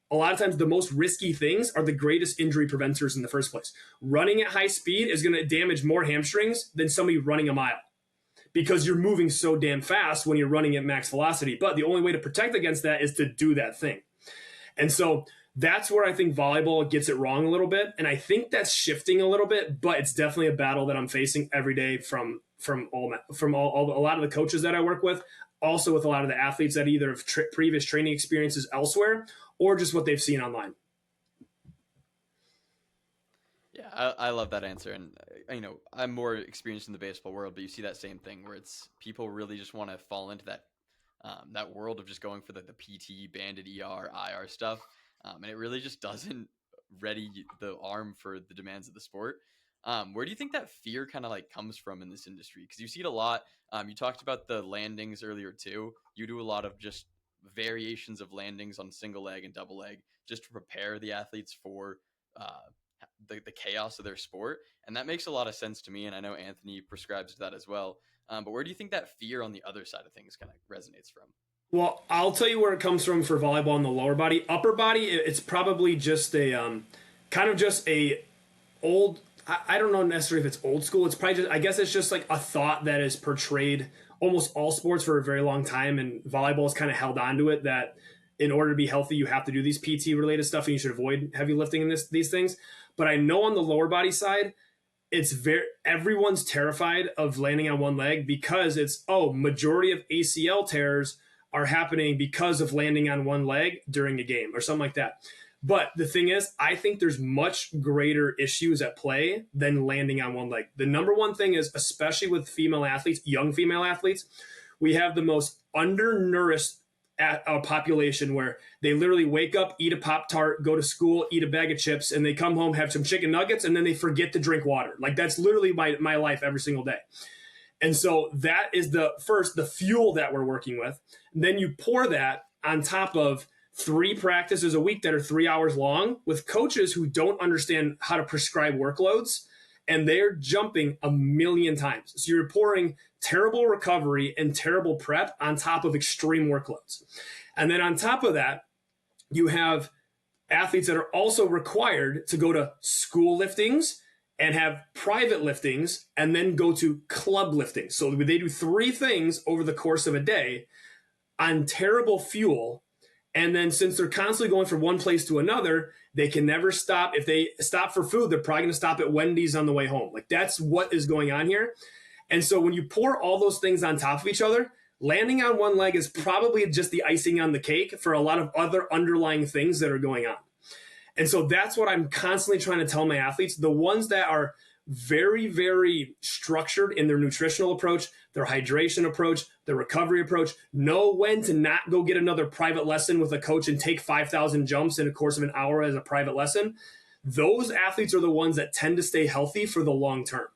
[SPEAKER 2] a lot of times the most risky things are the greatest injury preventers in the first place. Running at high speed is going to damage more hamstrings than somebody running a mile because you're moving so damn fast when you're running at max velocity. But the only way to protect against that is to do that thing. And so that's where I think volleyball gets it wrong a little bit. And I think that's shifting a little bit, but it's definitely a battle that I'm facing every day from a lot of the coaches that I work with, also with a lot of the athletes that either have previous training experiences elsewhere or just what they've seen online.
[SPEAKER 1] Yeah, I love that answer. And, I'm more experienced in the baseball world, but you see that same thing where it's people really just want to fall into that world of just going for the PT, banded ER, IR stuff. And it really just doesn't ready the arm for the demands of the sport. Where do you think that fear kind of like comes from in this industry? Because you see it a lot. You talked about the landings earlier too. You do a lot of just variations of landings on single leg and double leg just to prepare the athletes for uh, the chaos of their sport. And that makes a lot of sense to me. And I know Anthony prescribes to that as well. But where do you think that fear on the other side of things kind of resonates from?
[SPEAKER 2] Well, I'll tell you where it comes from for volleyball in the lower body. Upper body, it's probably just a kind of just a old. I don't know necessarily if it's old school. It's probably just, I guess it's just like a thought that is portrayed almost all sports for a very long time, and volleyball has kind of held on to it that in order to be healthy, you have to do these PT related stuff, and you should avoid heavy lifting and these things. But I know on the lower body side, it's very everyone's terrified of landing on one leg because it's majority of ACL tears are happening because of landing on one leg during a game or something like that. But the thing is, I think there's much greater issues at play than landing on one leg. The number one thing is, especially with female athletes, young female athletes, we have the most undernourished population where they literally wake up, eat a Pop-Tart, go to school, eat a bag of chips, and they come home, have some chicken nuggets, and then they forget to drink water. Like that's literally my life every single day. And so that is the fuel that we're working with. And then you pour that on top of 3 practices a week that are 3 hours long with coaches who don't understand how to prescribe workloads, and they're jumping a million times. So you're pouring terrible recovery and terrible prep on top of extreme workloads. And then on top of that, you have athletes that are also required to go to school liftings and have private liftings and then go to club liftings. So they do 3 things over the course of a day on terrible fuel. And then since they're constantly going from one place to another, they can never stop. If they stop for food, they're probably going to stop at Wendy's on the way home. Like that's what is going on here. And so when you pour all those things on top of each other, landing on one leg is probably just the icing on the cake for a lot of other underlying things that are going on. And so that's what I'm constantly trying to tell my athletes. The ones that are very, very structured in their nutritional approach, their hydration approach, their recovery approach, know when to not go get another private lesson with a coach and take 5,000 jumps in a course of an hour as a private lesson. Those athletes are the ones that tend to stay healthy for the long term.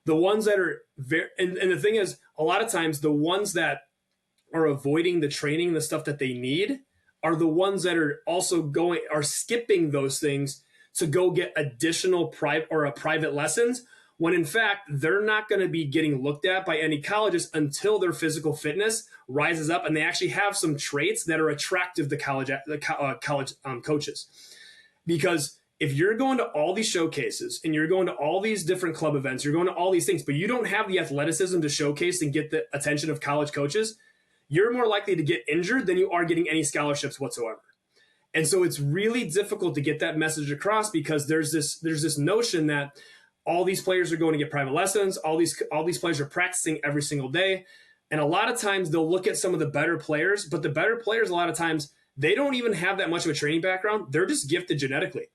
[SPEAKER 2] The ones that are very, and the thing is, a lot of times the ones that are avoiding the training, the stuff that they need, are the ones that are skipping those things to go get additional private lessons, when in fact they're not going to be getting looked at by any colleges until their physical fitness rises up and they actually have some traits that are attractive to college coaches. Because if you're going to all these showcases and you're going to all these different club events, you're going to all these things, but you don't have the athleticism to showcase and get the attention of college coaches, you're more likely to get injured than you are getting any scholarships whatsoever. And so it's really difficult to get that message across because there's this notion that all these players are going to get private lessons, all these players are practicing every single day. And a lot of times they'll look at some of the better players, but the better players, a lot of times, they don't even have that much of a training background. They're just gifted genetically.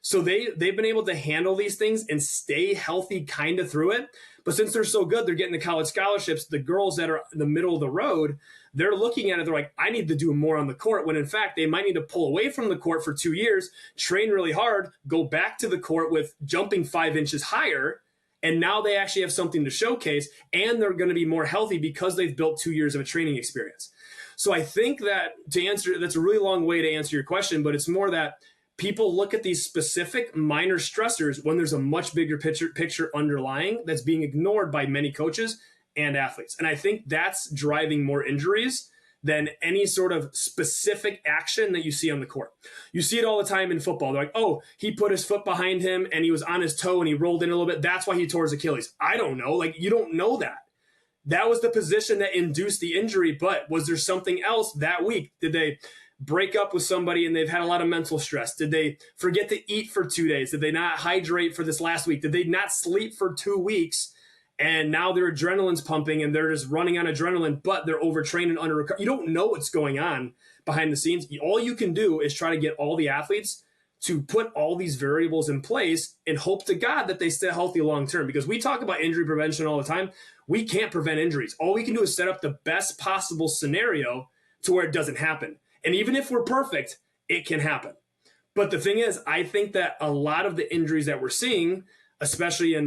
[SPEAKER 2] So they've been able to handle these things and stay healthy kind of through it. But since they're so good, they're getting the college scholarships. The girls that are in the middle of the road, they're looking at it. They're like, I need to do more on the court, when in fact, they might need to pull away from the court for 2 years, train really hard, go back to the court with jumping 5 inches higher. And now they actually have something to showcase, and they're going to be more healthy because they've built 2 years of a training experience. So I think that that's a really long way to answer your question, but it's more that people look at these specific minor stressors when there's a much bigger picture underlying that's being ignored by many coaches and athletes. And I think that's driving more injuries than any sort of specific action that you see on the court. You see it all the time in football. They're like, oh, he put his foot behind him and he was on his toe and he rolled in a little bit. That's why he tore his Achilles. I don't know. Like, you don't know that. That was the position that induced the injury, but was there something else that week? Did they break up with somebody and they've had a lot of mental stress? Did they forget to eat for 2 days? Did they not hydrate for this last week? Did they not sleep for 2 weeks? And now their adrenaline's pumping and they're just running on adrenaline, but they're overtrained and under recovery. You don't know what's going on behind the scenes. All you can do is try to get all the athletes to put all these variables in place and hope to God that they stay healthy long term. Because we talk about injury prevention all the time. We can't prevent injuries. All we can do is set up the best possible scenario to where it doesn't happen. And even if we're perfect, it can happen. But the thing is, I think that a lot of the injuries that we're seeing, especially in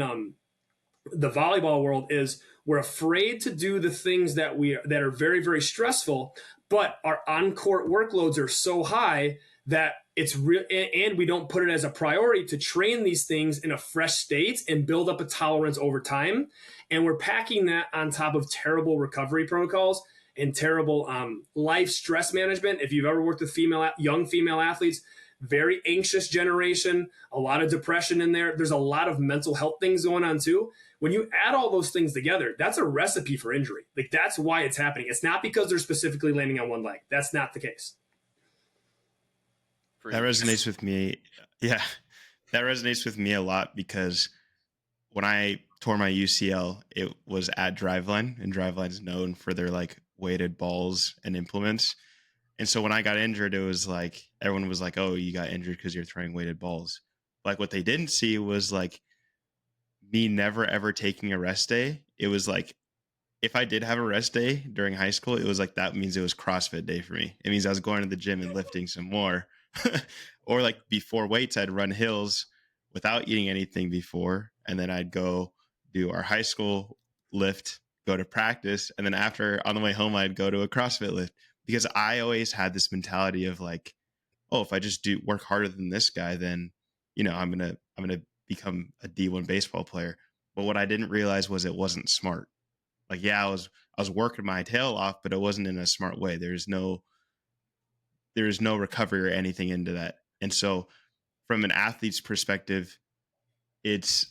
[SPEAKER 2] the volleyball world, is we're afraid to do the things that are very, very stressful, but our on-court workloads are so high that it's real, and we don't put it as a priority to train these things in a fresh state and build up a tolerance over time. And we're packing that on top of terrible recovery protocols and terrible life stress management. If you've ever worked with young female athletes, very anxious generation, a lot of depression in there. There's a lot of mental health things going on too. When you add all those things together, that's a recipe for injury. Like, that's why it's happening. It's not because they're specifically landing on one leg. That's not the case.
[SPEAKER 3] That resonates with me. Yeah, that resonates with me a lot, because when I tore my UCL, it was at Driveline, and Driveline's known for their like weighted balls and implements. And so when I got injured, it was like everyone was like, "Oh, you got injured because you're throwing weighted balls." Like, what they didn't see was like me never ever taking a rest day. It was like, if I did have a rest day during high school, it was like, that means it was CrossFit day for me. It means I was going to the gym and lifting some more. Or like before weights, I'd run hills without eating anything before. And then I'd go do our high school lift, go to practice. And then after, on the way home, I'd go to a CrossFit lift, because I always had this mentality of like, oh, if I just do work harder than this guy, then, I'm going to become a D1 baseball player. But what I didn't realize was it wasn't smart. Like, yeah, I was working my tail off, but it wasn't in a smart way. There's no recovery or anything into that. And so from an athlete's perspective, it's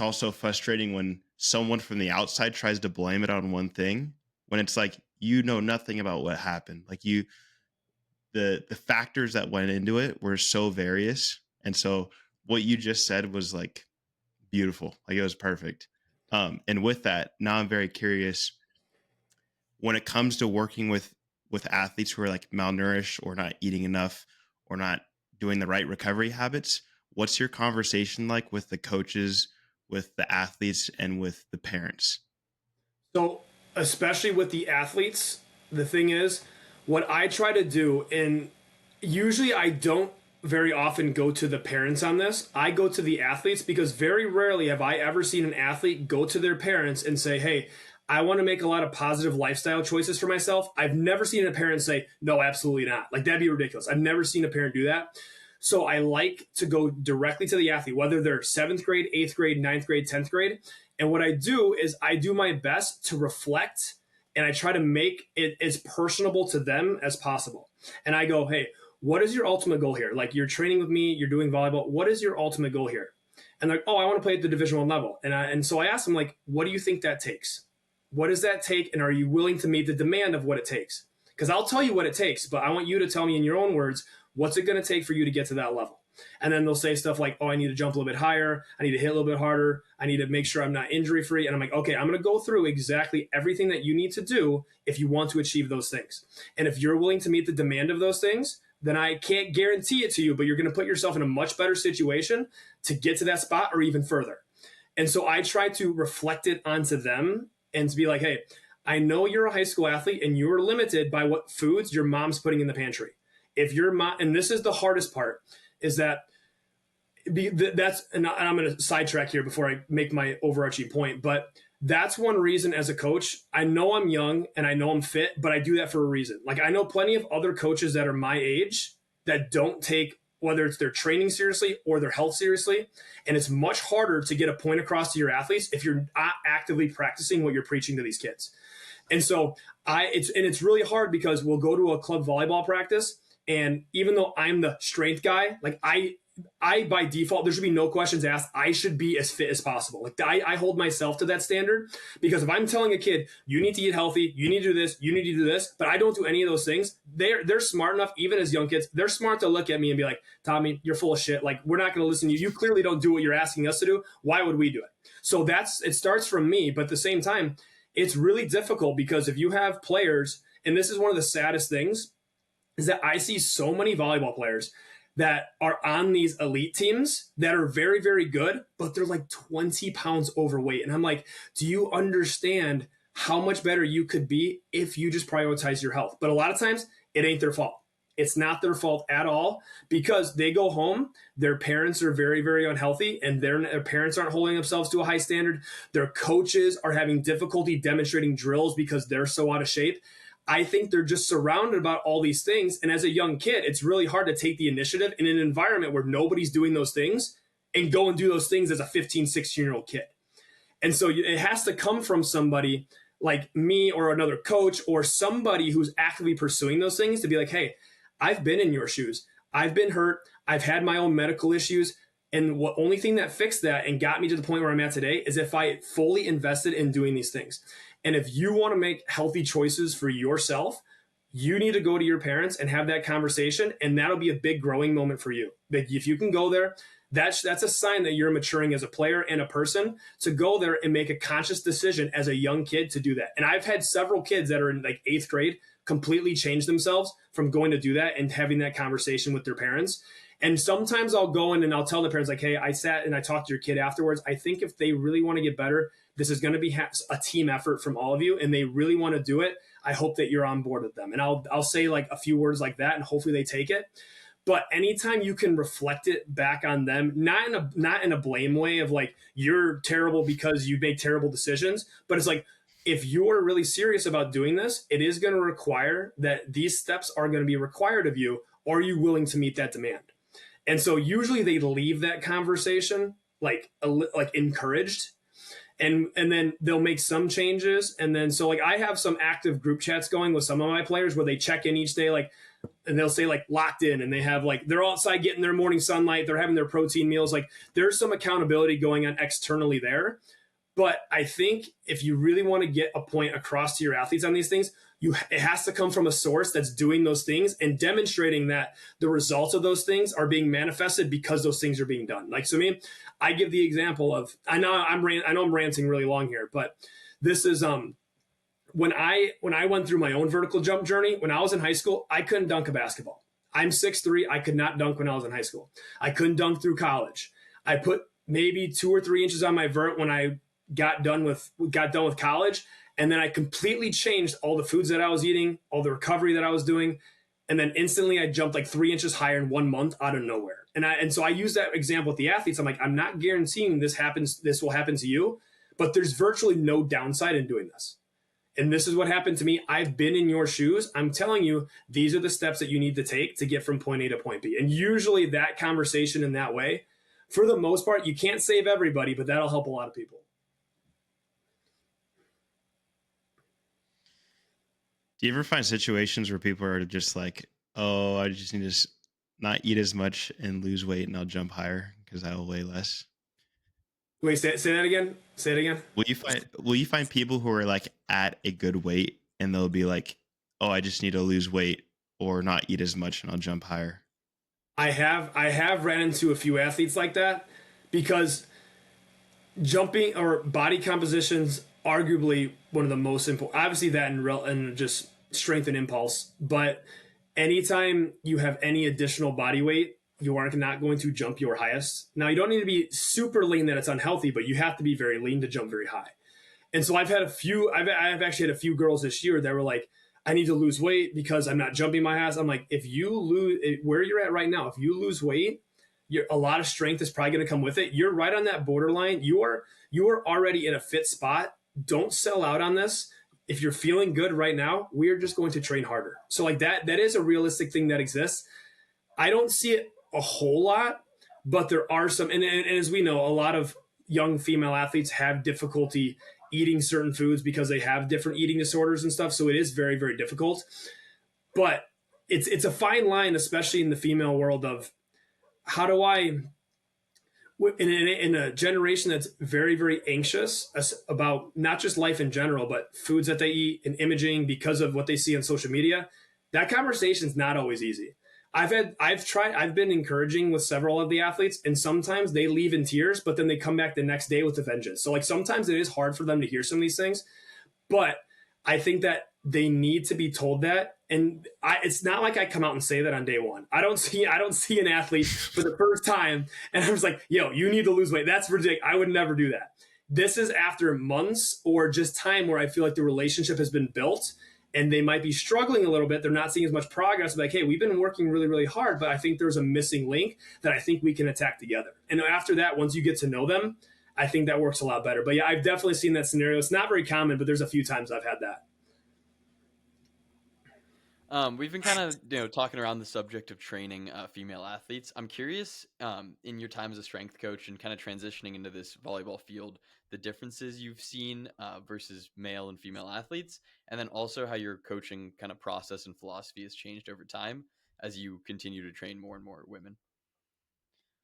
[SPEAKER 3] also frustrating when someone from the outside tries to blame it on one thing, when it's like, you know nothing about what happened. Like, the factors that went into it were so various. And so what you just said was like beautiful. Like, it was perfect. And with that, now I'm very curious, when it comes to working with athletes who are like malnourished or not eating enough or not doing the right recovery habits, what's your conversation like with the coaches, with the athletes, and with the parents?
[SPEAKER 2] So, especially with the athletes, the thing is, what I try to do, and usually I don't very often go to the parents on this. I go to the athletes, because very rarely have I ever seen an athlete go to their parents and say, "Hey, I want to make a lot of positive lifestyle choices for myself." I've never seen a parent say, "No, absolutely not." Like, that'd be ridiculous. I've never seen a parent do that. So I like to go directly to the athlete, whether they're 7th grade, 8th grade, 9th grade, 10th grade. And what I do is I do my best to reflect, and I try to make it as personable to them as possible. And I go, "Hey, what is your ultimate goal here? Like, you're training with me, you're doing volleyball. What is your ultimate goal here?" And they're like, "Oh, I want to play at the Division 1 level." And so I ask them, like, "What do you think that takes? What does that take? And are you willing to meet the demand of what it takes?" Because I'll tell you what it takes, but I want you to tell me in your own words, what's it going to take for you to get to that level? And then they'll say stuff like, "Oh, I need to jump a little bit higher. I need to hit a little bit harder. I need to make sure I'm not injury free." And I'm like, "Okay, I'm going to go through exactly everything that you need to do if you want to achieve those things. And if you're willing to meet the demand of those things, then I can't guarantee it to you, but you're going to put yourself in a much better situation to get to that spot or even further." And so I try to reflect it onto them and to be like, "Hey, I know you're a high school athlete and you're limited by what foods your mom's putting in the pantry. If your mom," and this is the hardest part, is that and I'm going to sidetrack here before I make my overarching point, but that's one reason as a coach, I know I'm young and I know I'm fit, but I do that for a reason. Like, I know plenty of other coaches that are my age that don't take, whether it's their training seriously or their health seriously. And it's much harder to get a point across to your athletes if you're not actively practicing what you're preaching to these kids. And so it's really hard, because we'll go to a club volleyball practice, and even though I'm the strength guy, like I by default, there should be no questions asked. I should be as fit as possible. Like, I hold myself to that standard, because if I'm telling a kid, you need to eat healthy, you need to do this, you need to do this, but I don't do any of those things, they're smart enough, even as young kids, they're smart to look at me and be like, "Tommy, you're full of shit. Like, we're not going to listen to you. You clearly don't do what you're asking us to do. Why would we do it?" So it starts from me, but at the same time, it's really difficult, because if you have players, and this is one of the saddest things, is that I see so many volleyball players that are on these elite teams that are very, very good, but they're like 20 pounds overweight. And I'm like, do you understand how much better you could be if you just prioritize your health? But a lot of times it ain't their fault. It's not their fault at all, because they go home, their parents are very, very unhealthy, and their parents aren't holding themselves to a high standard. Their coaches are having difficulty demonstrating drills because they're so out of shape. I think they're just surrounded about all these things. And as a young kid, it's really hard to take the initiative in an environment where nobody's doing those things and go and do those things as a 15, 16-year-old kid. And so it has to come from somebody like me or another coach or somebody who's actively pursuing those things to be like, hey, I've been in your shoes. I've been hurt. I've had my own medical issues. And the only thing that fixed that and got me to the point where I'm at today is if I fully invested in doing these things. And if you want to make healthy choices for yourself, you need to go to your parents and have that conversation. And that'll be a big growing moment for you. But if you can go there, that's a sign that you're maturing as a player and a person, to go there and make a conscious decision as a young kid to do that. And I've had several kids that are in like 8th grade completely change themselves from going to do that and having that conversation with their parents. And sometimes I'll go in and I'll tell the parents like, hey, I sat and I talked to your kid afterwards. I think if they really want to get better, this is going to be a team effort from all of you, and they really want to do it. I hope that you're on board with them. And I'll say like a few words like that, and hopefully they take it. But anytime you can reflect it back on them, not in a blame way of like you're terrible because you make terrible decisions, but it's like, if you're really serious about doing this, it is going to require that these steps are going to be required of you. Are you willing to meet that demand? And so usually they leave that conversation like encouraged, and then they'll make some changes. And then so like I have some active group chats going with some of my players where they check in each day, like, and they'll say like locked in, and they have like they're outside getting their morning sunlight, they're having their protein meals. Like there's some accountability going on externally there. But I think if you really want to get a point across to your athletes on these things, it has to come from a source that's doing those things and demonstrating that the results of those things are being manifested because those things are being done. Like, so me, I give the example of, I know I'm ranting really long here, but this is when I went through my own vertical jump journey. When I was in high school, I couldn't dunk a basketball. I'm 6'3". I could not dunk when I was in high school. I couldn't dunk through college. I put maybe 2 or 3 inches on my vert when I got done with college. And then I completely changed all the foods that I was eating, all the recovery that I was doing. And then instantly I jumped like 3 inches higher in 1 month out of nowhere. And so I use that example with the athletes. I'm like, I'm not guaranteeing this will happen to you, but there's virtually no downside in doing this. And this is what happened to me. I've been in your shoes. I'm telling you, these are the steps that you need to take to get from point A to point B. And usually that conversation in that way, for the most part, you can't save everybody, but that'll help a lot of people.
[SPEAKER 3] Do you ever find situations where people are just like, oh, I just need to not eat as much and lose weight and I'll jump higher because I will weigh less?
[SPEAKER 2] Wait, say that again. Say it again.
[SPEAKER 3] Will you find people who are like at a good weight and they'll be like, oh, I just need to lose weight or not eat as much and I'll jump higher?
[SPEAKER 2] I have ran into a few athletes like that, because jumping or body composition's arguably one of the most important. Obviously that and just strength and impulse, but anytime you have any additional body weight, you are not going to jump your highest. Now, you don't need to be super lean that it's unhealthy, but you have to be very lean to jump very high. And so I've actually had a few girls this year that were like, I need to lose weight because I'm not jumping my ass. I'm like, if you lose where you're at right now, if you lose weight, a lot of strength is probably going to come with it. You're right on that borderline. You are already in a fit spot. Don't sell out on this. If you're feeling good right now, we are just going to train harder. So like that is a realistic thing that exists. I don't see it a whole lot, but there are some, and as we know, a lot of young female athletes have difficulty eating certain foods because they have different eating disorders and stuff. So it is very, very difficult. But it's a fine line, especially in the female world, of how do I, in a generation that's very, very anxious about not just life in general, but foods that they eat and imaging because of what they see on social media, that conversation is not always easy. I've been encouraging with several of the athletes, and sometimes they leave in tears, but then they come back the next day with a vengeance. So like sometimes it is hard for them to hear some of these things, but I think that they need to be told that. And it's not like I come out and say that on day one. I don't see an athlete for the first time and I was like, yo, you need to lose weight. That's ridiculous. I would never do that. This is after months or just time where I feel like the relationship has been built. and they might be struggling a little bit. They're not seeing as much progress. Like, hey, we've been working really, really hard, but I think there's a missing link that I think we can attack together. And after that, once you get to know them, I think that works a lot better. But yeah, I've definitely seen that scenario. It's not very common, but there's a few times I've had that.
[SPEAKER 1] We've been kind of talking around the subject of training female athletes. I'm curious, in your time as a strength coach and kind of transitioning into this volleyball field, the differences you've seen versus male and female athletes, and then also how your coaching kind of process and philosophy has changed over time as you continue to train more and more women.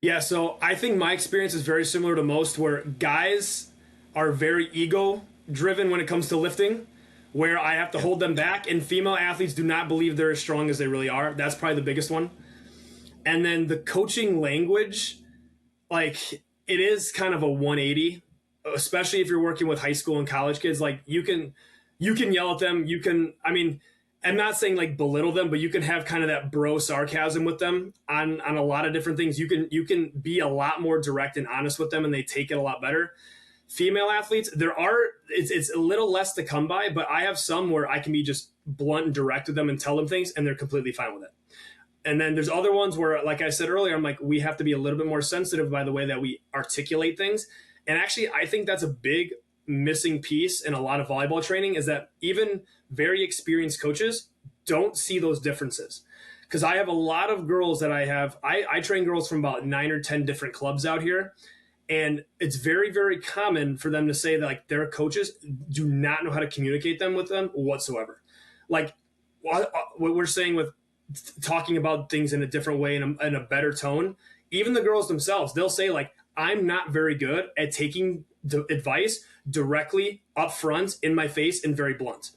[SPEAKER 2] Yeah, so I think my experience is very similar to most, where guys are very ego driven when it comes to lifting, where I have to hold them back, and female athletes do not believe they're as strong as they really are. That's probably the biggest one. And then the coaching language, like, it is kind of a 180, especially if you're working with high school and college kids. Like, you can yell at them. You can, I mean, I'm not saying like belittle them, but you can have kind of that bro sarcasm with them on a lot of different things. You can be a lot more direct and honest with them, and they take it a lot better. Female athletes, it's a little less to come by, but I have some where I can be just blunt and direct with them and tell them things, and they're completely fine with it. And then there's other ones where, like I said earlier, I'm like, we have to be a little bit more sensitive by the way that we articulate things. And actually, I think that's a big missing piece in a lot of volleyball training, is that even very experienced coaches don't see those differences. Because I have a lot of girls that I train girls from about 9 or 10 different clubs out here. And it's very, very common for them to say that like their coaches do not know how to communicate them with them whatsoever. Like what we're saying with talking about things in a different way, in a better tone. Even the girls themselves, they'll say like, I'm not very good at taking the advice directly up front in my face and very blunt.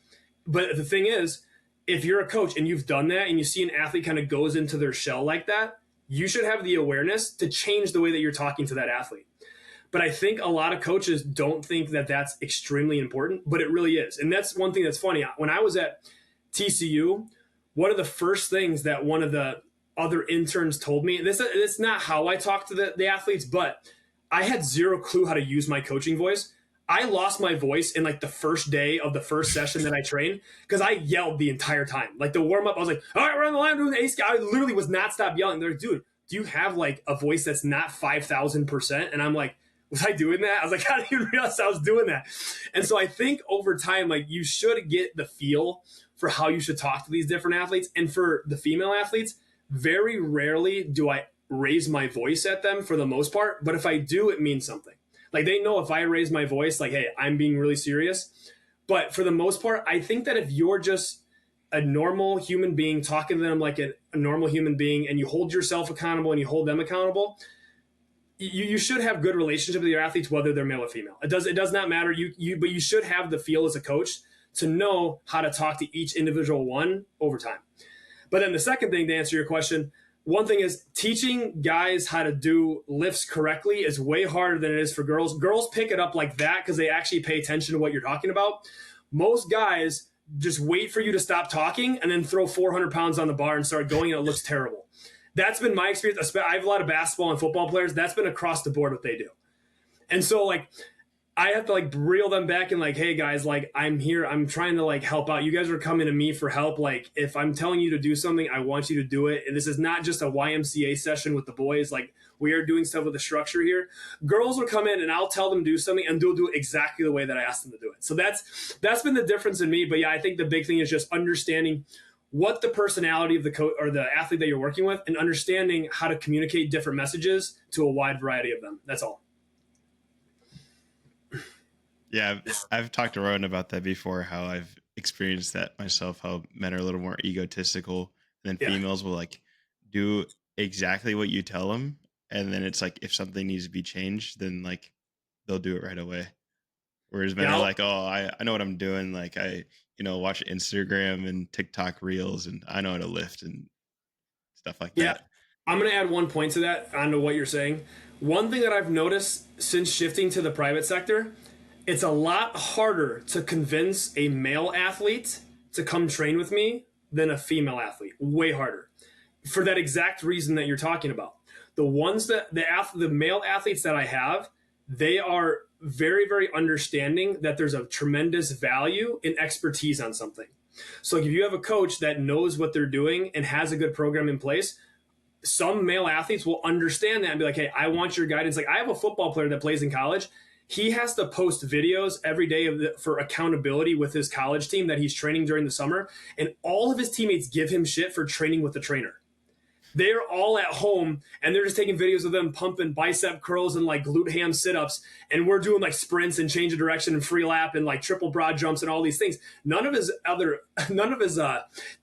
[SPEAKER 2] But the thing is, if you're a coach and you've done that and you see an athlete kind of goes into their shell like that, you should have the awareness to change the way that you're talking to that athlete. But I think a lot of coaches don't think that that's extremely important, but it really is. And that's one thing that's funny. When I was at TCU, one of the first things that one of the other interns told me, it's not how I talk to the athletes, but I had zero clue how to use my coaching voice. I lost my voice in like the first day of the first session that I trained because I yelled the entire time. Like the warm up, I was like, all right, we're on the line doing the ace. I literally was not stop yelling. They're like, dude, do you have like a voice that's not 5,000%? And I'm like, was I doing that? I was like, I didn't even realize I was doing that. And so I think over time, like you should get the feel for how you should talk to these different athletes. And for the female athletes, very rarely do I raise my voice at them for the most part. But if I do, it means something. Like they know if I raise my voice, like, hey, I'm being really serious. But for the most part, I think that if you're just a normal human being talking to them like a normal human being, and you hold yourself accountable and you hold them accountable, you should have good relationship with your athletes, whether they're male or female. It does not matter. But you should have the feel as a coach to know how to talk to each individual one over time. But then the second thing, to answer your question, one thing is teaching guys how to do lifts correctly is way harder than it is for girls. Girls pick it up like that because they actually pay attention to what you're talking about. Most guys just wait for you to stop talking and then throw 400 pounds on the bar and start going, and it looks terrible. That's been my experience. I have a lot of basketball and football players. That's been across the board what they do. And so like I have to like reel them back and like, hey guys, like I'm here. I'm trying to like help out. You guys are coming to me for help. Like if I'm telling you to do something, I want you to do it. And this is not just a YMCA session with the boys. Like we are doing stuff with the structure here. Girls will come in and I'll tell them to do something and they'll do it exactly the way that I asked them to do it. So that's been the difference in me. But yeah, I think the big thing is just understanding what the personality of the coach or the athlete that you're working with, and understanding how to communicate different messages to a wide variety of them. That's all.
[SPEAKER 3] Yeah, I've talked to Rowan about that before, how I've experienced that myself, how men are a little more egotistical, and then females will like do exactly what you tell them. And then it's like, if something needs to be changed, then like they'll do it right away. Whereas men are like, oh, I know what I'm doing. Like I, watch Instagram and TikTok reels and I know how to lift and stuff like that.
[SPEAKER 2] I'm going to add one point to that onto what you're saying. One thing that I've noticed since shifting to the private sector, it's a lot harder to convince a male athlete to come train with me than a female athlete. Way harder. For that exact reason that you're talking about. The ones that the male athletes that I have, they are very, very understanding that there's a tremendous value in expertise on something. So if you have a coach that knows what they're doing and has a good program in place, some male athletes will understand that and be like, hey, I want your guidance. Like I have a football player that plays in college. He has to post videos every day for accountability with his college team that he's training during the summer. And all of his teammates give him shit for training with the trainer. They're all at home and they're just taking videos of them pumping bicep curls and like glute ham sit-ups, and we're doing like sprints and change of direction and free lap and like triple broad jumps and all these things. None of his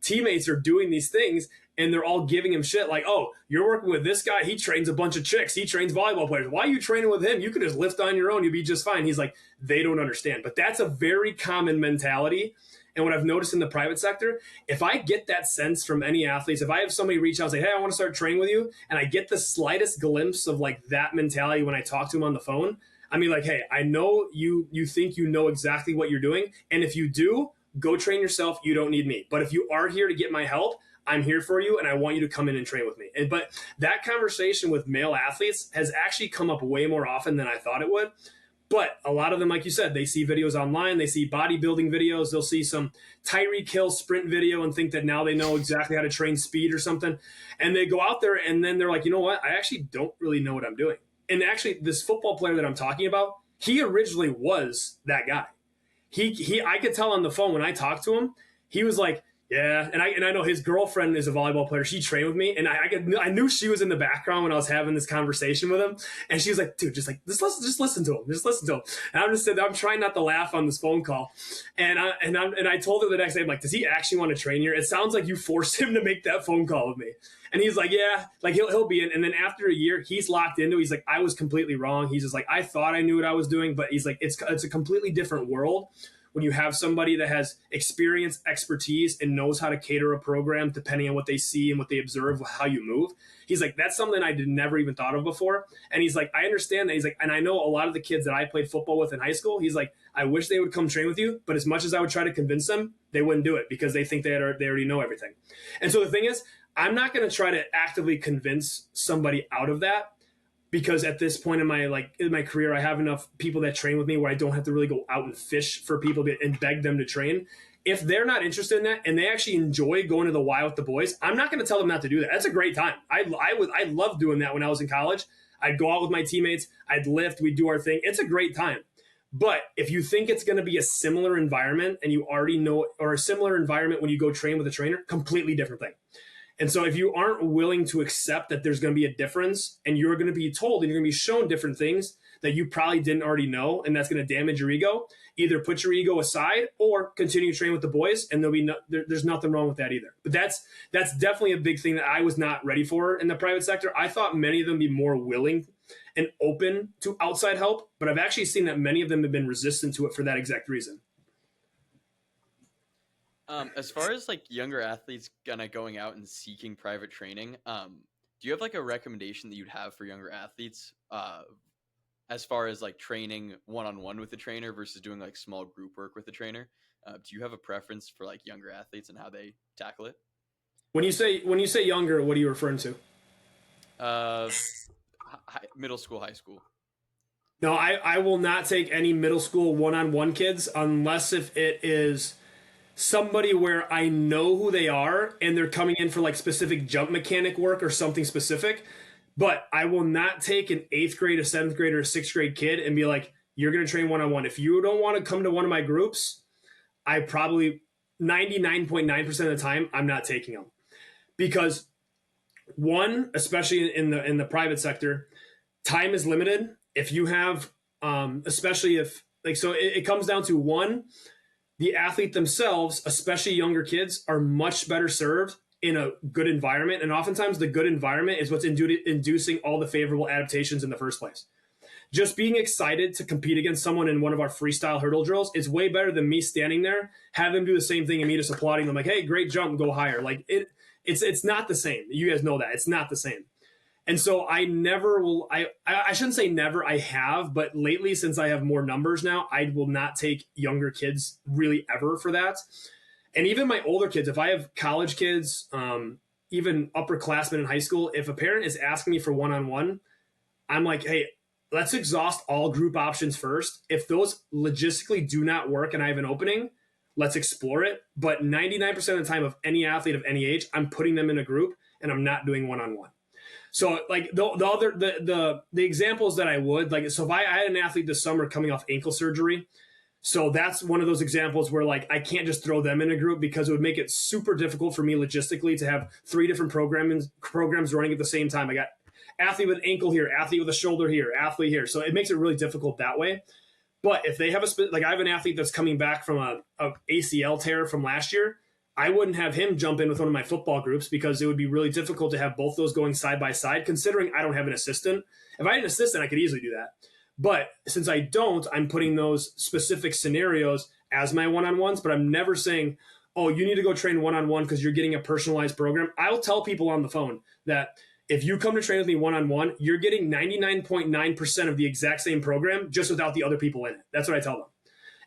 [SPEAKER 2] teammates are doing these things, and they're all giving him shit like, oh, you're working with this guy, he trains a bunch of chicks, he trains volleyball players, why are you training with him? You could just lift on your own, you'd be just fine. He's like, they don't understand. But that's a very common mentality. And what I've noticed in the private sector, if I get that sense from any athletes, if I have somebody reach out and say, hey, I want to start training with you, and I get the slightest glimpse of like that mentality when I talk to them on the phone, I mean, like, hey, I know you think you know exactly what you're doing. And if you do, go train yourself. You don't need me. But if you are here to get my help, I'm here for you, and I want you to come in and train with me. But that conversation with male athletes has actually come up way more often than I thought it would. But a lot of them, like you said, they see videos online, they see bodybuilding videos, they'll see some Tyreek Hill sprint video and think that now they know exactly how to train speed or something. And they go out there and then they're like, you know what? I actually don't really know what I'm doing. And actually, this football player that I'm talking about, he originally was that guy. I could tell on the phone when I talked to him, he was like, yeah, and I know his girlfriend is a volleyball player. She trained with me, and I knew she was in the background when I was having this conversation with him. And she was like, "Dude, just listen to him, just listen to him." And I'm trying not to laugh on this phone call. And I told her the next day, I'm like, "Does he actually want to train here? It sounds like you forced him to make that phone call with me." And he's like, "Yeah, like he'll be in." And then after a year, he's locked into. He's like, "I was completely wrong." He's just like, "I thought I knew what I was doing," but he's like, "It's a completely different world." When you have somebody that has experience, expertise, and knows how to cater a program depending on what they see and what they observe, how you move. He's like, that's something I did never even thought of before. And he's like, I understand that. He's like, and I know a lot of the kids that I played football with in high school. He's like, I wish they would come train with you, but as much as I would try to convince them, they wouldn't do it because they think they already know everything. And so the thing is, I'm not going to try to actively convince somebody out of that. Because at this point in my career, I have enough people that train with me where I don't have to really go out and fish for people and beg them to train. If they're not interested in that and they actually enjoy going to the Y with the boys, I'm not going to tell them not to do that. That's a great time. I loved doing that when I was in college. I'd go out with my teammates. I'd lift. We'd do our thing. It's a great time. But if you think it's going to be a similar environment and you already know, or a similar environment when you go train with a trainer, completely different thing. And so if you aren't willing to accept that there's going to be a difference and you're going to be told and you're going to be shown different things that you probably didn't already know, and that's going to damage your ego, either put your ego aside or continue to train with the boys, and there's nothing wrong with that either. But that's definitely a big thing that I was not ready for in the private sector. I thought many of them be more willing and open to outside help, but I've actually seen that many of them have been resistant to it for that exact reason.
[SPEAKER 1] As far as like younger athletes kind of going out and seeking private training, do you have like a recommendation that you'd have for younger athletes as far as like training one-on-one with a trainer versus doing like small group work with a trainer? Do you have a preference for like younger athletes and how they tackle it?
[SPEAKER 2] When you say younger, what are you referring to?
[SPEAKER 1] Middle school, high school.
[SPEAKER 2] No, I will not take any middle school one-on-one kids unless if it is somebody where I know who they are and they're coming in for like specific jump mechanic work or something specific. But I will not take an 8th grade, a 7th grade, or a 6th grade kid and be like, you're going to train one-on-one. If you don't want to come to one of my groups, I probably 99.9% of the time, I'm not taking them. Because one, especially in the private sector, time is limited. If you have, especially if like, so it comes down to one, the athlete themselves, especially younger kids, are much better served in a good environment. And oftentimes the good environment is what's inducing all the favorable adaptations in the first place. Just being excited to compete against someone in one of our freestyle hurdle drills is way better than me standing there, have them do the same thing and me just applauding them like, hey, great jump, go higher. Like it's not the same. You guys know that. It's not the same. And so I never will, I shouldn't say never, I have, but lately since I have more numbers now, I will not take younger kids really ever for that. And even my older kids, if I have college kids, even upperclassmen in high school, if a parent is asking me for one-on-one, I'm like, hey, let's exhaust all group options first. If those logistically do not work and I have an opening, let's explore it. But 99% of the time of any athlete of any age, I'm putting them in a group and I'm not doing one-on-one. So like the examples that I would like, so if I had an athlete this summer coming off ankle surgery, so that's one of those examples where like I can't just throw them in a group because it would make it super difficult for me logistically to have 3 different programs running at the same time. I got athlete with ankle here, athlete with a shoulder here, athlete here. So it makes it really difficult that way. But if they have like I have an athlete that's coming back from a ACL tear from last year, I wouldn't have him jump in with one of my football groups because it would be really difficult to have both those going side by side, considering I don't have an assistant. If I had an assistant, I could easily do that. But since I don't, I'm putting those specific scenarios as my one-on-ones, but I'm never saying, oh, you need to go train one-on-one because you're getting a personalized program. I'll tell people on the phone that if you come to train with me one-on-one, you're getting 99.9% of the exact same program just without the other people in it. That's what I tell them.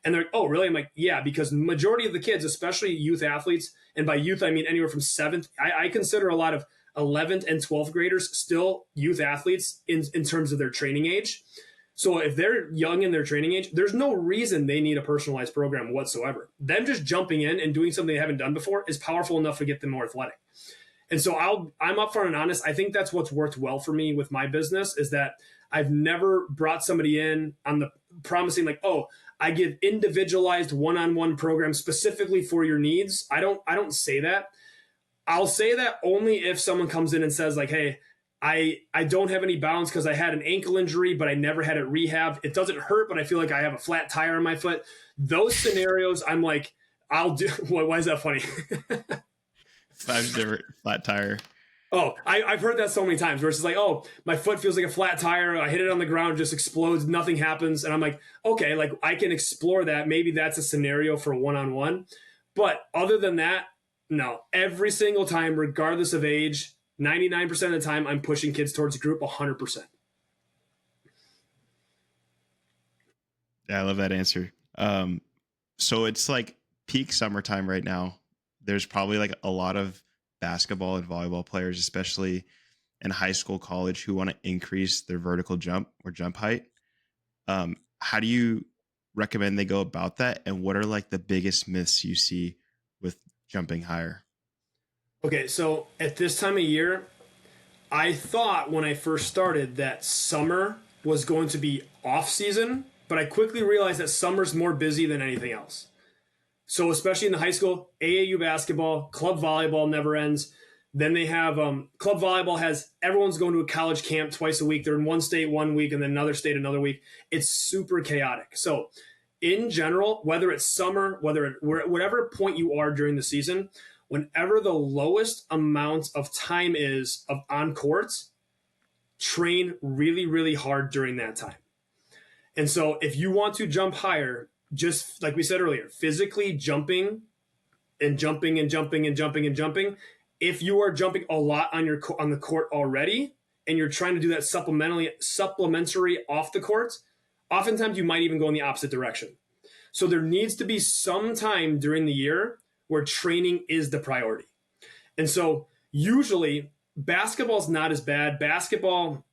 [SPEAKER 2] And they're like, oh, really? I'm like, yeah, because the majority of the kids, especially youth athletes, and by youth, I mean anywhere from 7th, I consider a lot of 11th and 12th graders still youth athletes in terms of their training age. So if they're young in their training age, there's no reason they need a personalized program whatsoever. Them just jumping in and doing something they haven't done before is powerful enough to get them more athletic. And so I'm upfront and honest. I think that's what's worked well for me with my business is that I've never brought somebody in on the promising like, oh, I give individualized one-on-one programs specifically for your needs. I don't say that. I'll say that only if someone comes in and says like, hey, I don't have any balance because I had an ankle injury, but I never had it rehabbed. It doesn't hurt, but I feel like I have a flat tire on my foot. Those scenarios, I'm like, I'll do. Why is that funny?
[SPEAKER 3] Flat tire.
[SPEAKER 2] Oh, I've heard that so many times where it's like, oh, my foot feels like a flat tire. I hit it on the ground, just explodes. Nothing happens. And I'm like, okay, like I can explore that. Maybe that's a scenario for a one-on-one. But other than that, no. Every single time, regardless of age, 99% of the time, I'm pushing kids towards a group 100%.
[SPEAKER 3] Yeah, I love that answer. So it's like peak summertime right now. There's probably like a lot of basketball and volleyball players, especially in high school, college, who want to increase their vertical jump or jump height. How do you recommend they go about that? And what are like the biggest myths you see with jumping higher?
[SPEAKER 2] Okay, so at this time of year, I thought when I first started that summer was going to be off season, but I quickly realized that summer's more busy than anything else. So especially in the high school, AAU basketball, club volleyball never ends. Then they have club volleyball has everyone's going to a college camp twice a week. They're in one state 1 week and then another state another week. It's super chaotic. So in general, whether it's summer, whatever point you are during the season, whenever the lowest amount of time is of on courts, train really, really hard during that time. And so if you want to jump higher, just like we said earlier, physically jumping and jumping and jumping and jumping and jumping. If you are jumping a lot on the court already, and you're trying to do that supplementary off the court, oftentimes you might even go in the opposite direction. So there needs to be some time during the year where training is the priority. And so usually basketball is not as bad. Basketball,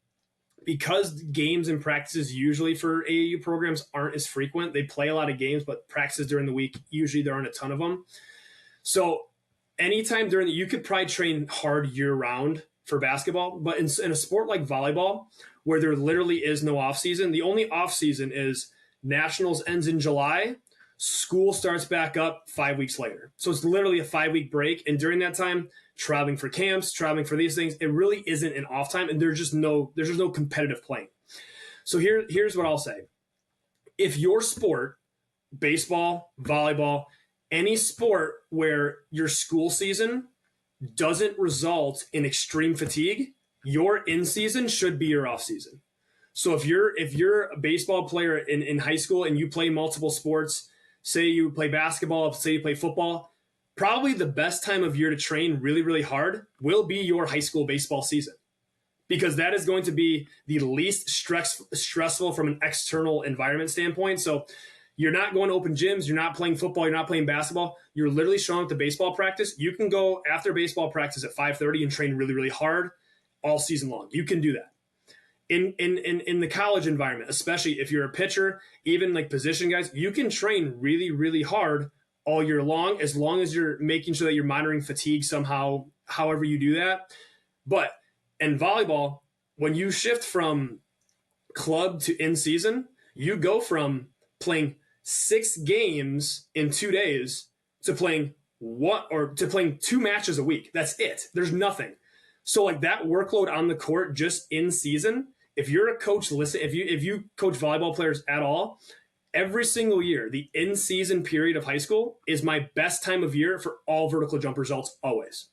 [SPEAKER 2] because games and practices usually for AAU programs aren't as frequent, they play a lot of games, but practices during the week, usually there aren't a ton of them. So anytime during you could probably train hard year round for basketball, but in a sport like volleyball, where there literally is no off season, the only off season is nationals ends in July, school starts back up 5 weeks later. So it's literally a 5-week break. And during that time, traveling for camps, traveling for these things, it really isn't an off time. And there's just no competitive playing. So here's what I'll say. If your sport, baseball, volleyball, any sport where your school season doesn't result in extreme fatigue, your in season should be your off season. So if you're a baseball player in high school and you play multiple sports, say you play basketball, say you play football, probably the best time of year to train really, really hard will be your high school baseball season, because that is going to be the least stressful from an external environment standpoint. So you're not going to open gyms. You're not playing football. You're not playing basketball. You're literally showing up to baseball practice. You can go after baseball practice at 5:30 and train really, really hard all season long. You can do that. In the college environment, especially if you're a pitcher, even like position guys, you can train really, really hard all year long, as long as you're making sure that you're monitoring fatigue somehow, however you do that. But in volleyball, when you shift from club to in season, you go from playing 6 games in 2 days to playing playing 2 matches a week. That's it. There's nothing. So like that workload on the court just in season, if you're a coach, listen, if you coach volleyball players at all, every single year, the in season period of high school is my best time of year for all vertical jump results always.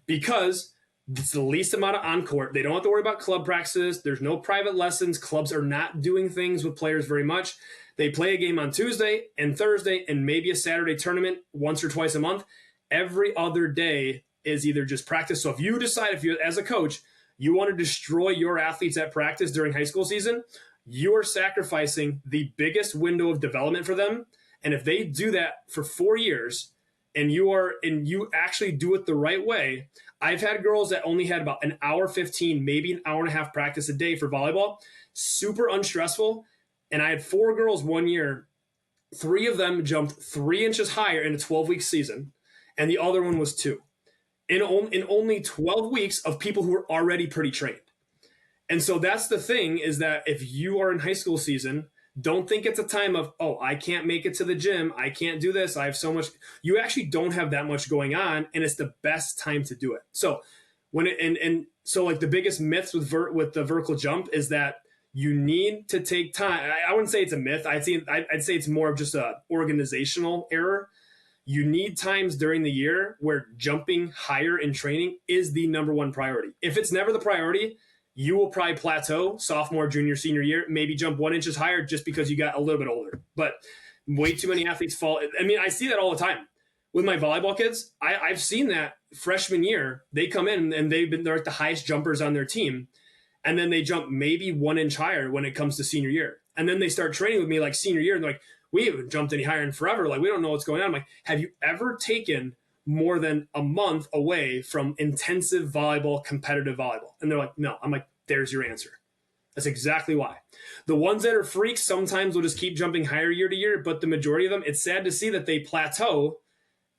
[SPEAKER 2] Because it's the least amount of on court. They don't have to worry about club practices. There's no private lessons. Clubs are not doing things with players very much. They play a game on Tuesday and Thursday and maybe a Saturday tournament once or twice a month. Every other day is either just practice. So if you decide, if you, as a coach, you want to destroy your athletes at practice during high school season, you are sacrificing the biggest window of development for them. And if they do that for 4 years and you actually do it the right way, I've had girls that only had about an hour 15, maybe an hour and a half practice a day for volleyball, super unstressful. And I had 4 girls one year, 3 of them jumped 3 inches higher in a 12-week season, and the other one was 2. In only 12 weeks of people who were already pretty trained. And so that's the thing, is that if you are in high school season, don't think it's a time of, oh, I can't make it to the gym. I can't do this. I have so much. You actually don't have that much going on, and it's the best time to do it. So so like the biggest myths with the vertical jump is that you need to take time. I wouldn't say it's a myth. I'd say it's more of just a organizational error. You need times during the year where jumping higher in training is the number one priority. If it's never the priority, you will probably plateau sophomore, junior, senior year, maybe jump 1 inch higher just because you got a little bit older. But way too many athletes fall. I mean, I see that all the time with my volleyball kids. I've seen that freshman year, they come in and they're like the highest jumpers on their team. And then they jump maybe 1 inch higher when it comes to senior year. And then they start training with me like senior year, and they're like, we haven't jumped any higher in forever. Like, we don't know what's going on. I'm like, have you ever taken more than a month away from intensive volleyball, competitive volleyball? And they're like, no. I'm like, there's your answer. That's exactly why. The ones that are freaks sometimes will just keep jumping higher year to year, but the majority of them, it's sad to see that they plateau.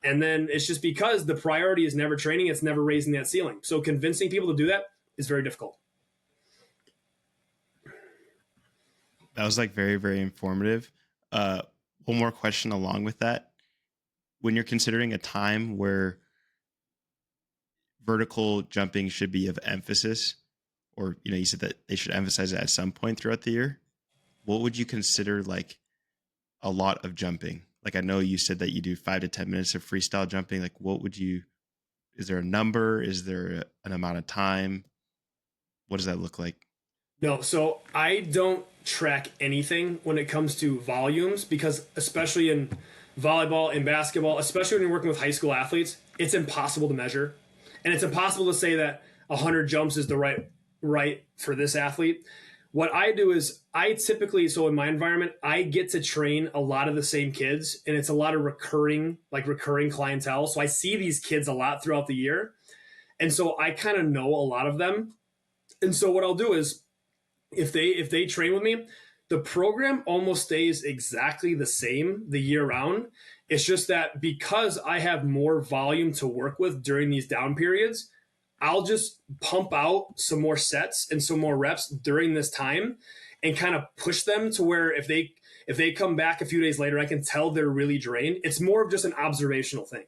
[SPEAKER 2] And then it's just because the priority is never training. It's never raising that ceiling. So convincing people to do that is very difficult.
[SPEAKER 3] That was like very, very informative. One more question along with that. When you're considering a time where vertical jumping should be of emphasis, or, you said that they should emphasize it at some point throughout the year, what would you consider like a lot of jumping? Like, I know you said that you do 5 to 10 minutes of freestyle jumping. Like, is there a number? Is there an amount of time? What does that look like?
[SPEAKER 2] No, so I don't track anything when it comes to volumes, because especially in volleyball and basketball, especially when you're working with high school athletes, it's impossible to measure. And it's impossible to say that 100 jumps is the right for this athlete. What I do is so in my environment, I get to train a lot of the same kids, and it's a lot of recurring clientele. So I see these kids a lot throughout the year. And so I kind of know a lot of them. And so what I'll do is, if they train with me, the program almost stays exactly the same the year round. It's just that because I have more volume to work with during these down periods, I'll just pump out some more sets and some more reps during this time and kind of push them to where if they come back a few days later, I can tell they're really drained. It's more of just an observational thing.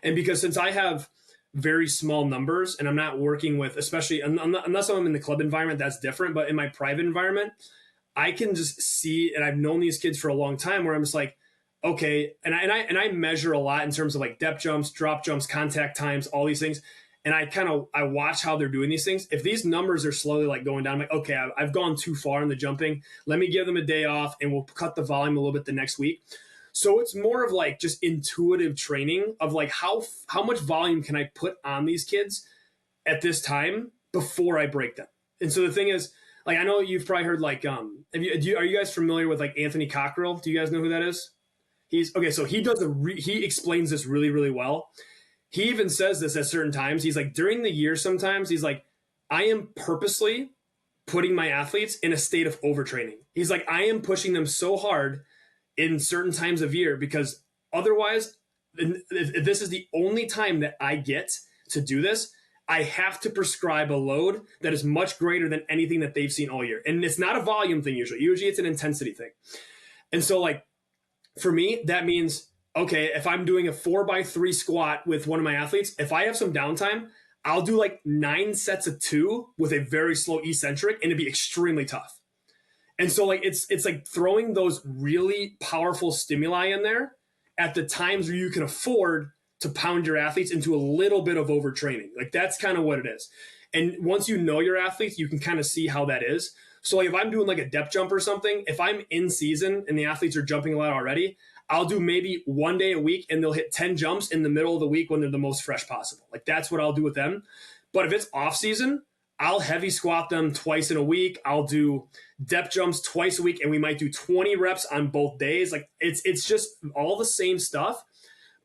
[SPEAKER 2] And because since I have very small numbers and I'm not working with, especially unless I'm in the club environment, that's different. But in my private environment, I can just see, and I've known these kids for a long time, where I'm just like, okay. And I measure a lot in terms of like depth jumps, drop jumps, contact times, all these things. And I watch how they're doing these things. If these numbers are slowly like going down, I'm like, okay, I've gone too far in the jumping. Let me give them a day off and we'll cut the volume a little bit the next week. So it's more of like just intuitive training of like how much volume can I put on these kids at this time before I break them. And so the thing is, like, I know you've probably heard like, are you guys familiar with like Anthony Cockrell? Do you guys know who that is? He's okay. So he explains this really, really well. He even says this at certain times. He's like, during the year, sometimes he's like, I am purposely putting my athletes in a state of overtraining. He's like, I am pushing them so hard in certain times of year because otherwise if this is the only time that I get to do this, I have to prescribe a load that is much greater than anything that they've seen all year. And it's not a volume thing usually. Usually it's an intensity thing. And so like for me, that means, okay, if I'm doing a 4x3 squat with one of my athletes, if I have some downtime, I'll do like 9 sets of 2 with a very slow eccentric, and it'd be extremely tough. And so like it's like throwing those really powerful stimuli in there at the times where you can afford to pound your athletes into a little bit of overtraining. Like that's kind of what it is. And once you know your athletes, you can kind of see how that is. So like if I'm doing like a depth jump or something, if I'm in season and the athletes are jumping a lot already, I'll do maybe 1 day a week and they'll hit 10 jumps in the middle of the week when they're the most fresh possible. Like that's what I'll do with them. But if it's off season, I'll heavy squat them twice in a week. I'll do depth jumps twice a week, and we might do 20 reps on both days. Like it's just all the same stuff,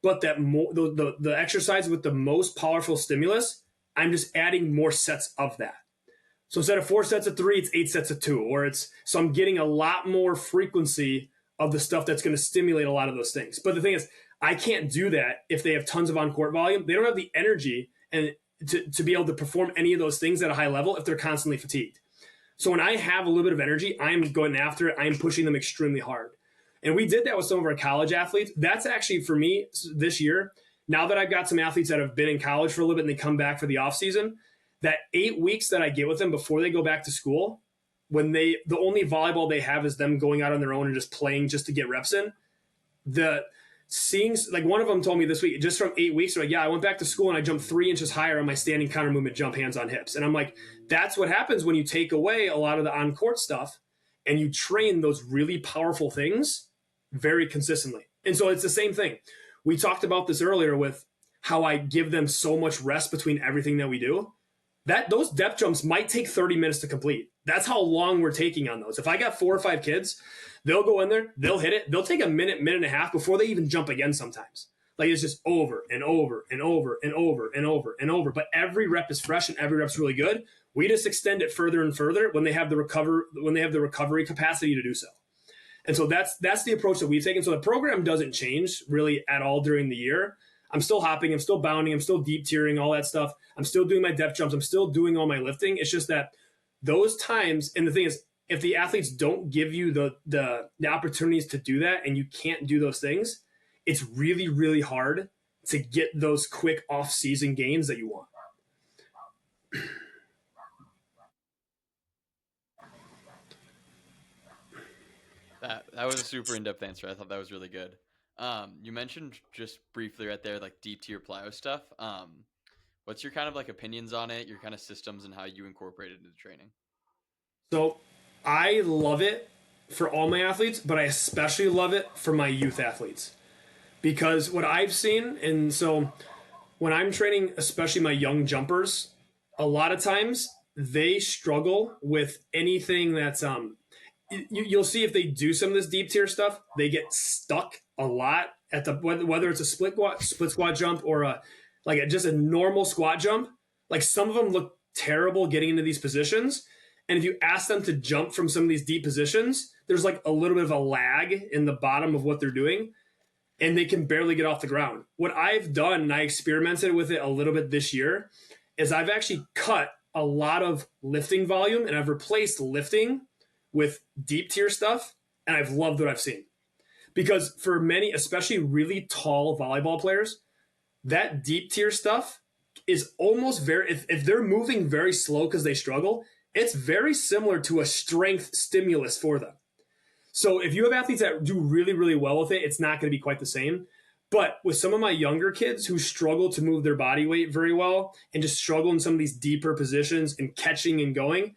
[SPEAKER 2] but that the exercise with the most powerful stimulus, I'm just adding more sets of that. So instead of 4 sets of 3, it's 8 sets of 2, or so I'm getting a lot more frequency of the stuff that's going to stimulate a lot of those things. But the thing is, I can't do that if they have tons of on-court volume. They don't have the energy and to be able to perform any of those things at a high level if they're constantly fatigued. So when I have a little bit of energy, I'm going after it. I'm pushing them extremely hard. And we did that with some of our college athletes. That's actually for me this year. Now that I've got some athletes that have been in college for a little bit and they come back for the off season, that 8 weeks that I get with them before they go back to school, when the only volleyball they have is them going out on their own and just playing just to get reps in, seeing, like one of them told me this week, just from 8 weeks, they're like, yeah, I went back to school and I jumped 3 inches higher on my standing counter movement jump, hands on hips. And I'm like, that's what happens when you take away a lot of the on-court stuff and you train those really powerful things very consistently. And so it's the same thing. We talked about this earlier with how I give them so much rest between everything that we do. Those depth jumps might take 30 minutes to complete. That's how long we're taking on those. If I got 4 or 5 kids, they'll go in there, they'll hit it. They'll take a minute, minute and a half before they even jump again sometimes. Like it's just over and over and over and over and over and over. But every rep is fresh and every rep's really good. We just extend it further and further when they have the recovery capacity to do so. And so that's the approach that we've taken. So the program doesn't change really at all during the year. I'm still hopping, I'm still bounding, I'm still deep tiering, all that stuff. I'm still doing my depth jumps, I'm still doing all my lifting. It's just that those times, and the thing is, if the athletes don't give you the opportunities to do that and you can't do those things, it's really, really hard to get those quick off-season gains that you want.
[SPEAKER 1] That was a super in-depth answer. I thought that was really good. You mentioned just briefly right there, like deep tier plyo stuff. What's your kind of like opinions on it, your kind of systems and how you incorporate it into training?
[SPEAKER 2] So I love it for all my athletes, but I especially love it for my youth athletes. Because what I've seen, and so when I'm training, especially my young jumpers, a lot of times they struggle with anything that's you'll see if they do some of this deep tier stuff, they get stuck a lot at the whether it's a split squat jump or just a normal squat jump. Like some of them look terrible getting into these positions, and if you ask them to jump from some of these deep positions, there's like a little bit of a lag in the bottom of what they're doing, and they can barely get off the ground. What I've done, and I experimented with it a little bit this year, is I've actually cut a lot of lifting volume and I've replaced lifting with deep tier stuff, and I've loved what I've seen. Because for many, especially really tall volleyball players, that deep tier stuff is almost if they're moving very slow because they struggle, it's very similar to a strength stimulus for them. So if you have athletes that do really, really well with it, it's not going to be quite the same. But with some of my younger kids who struggle to move their body weight very well and just struggle in some of these deeper positions and catching and going,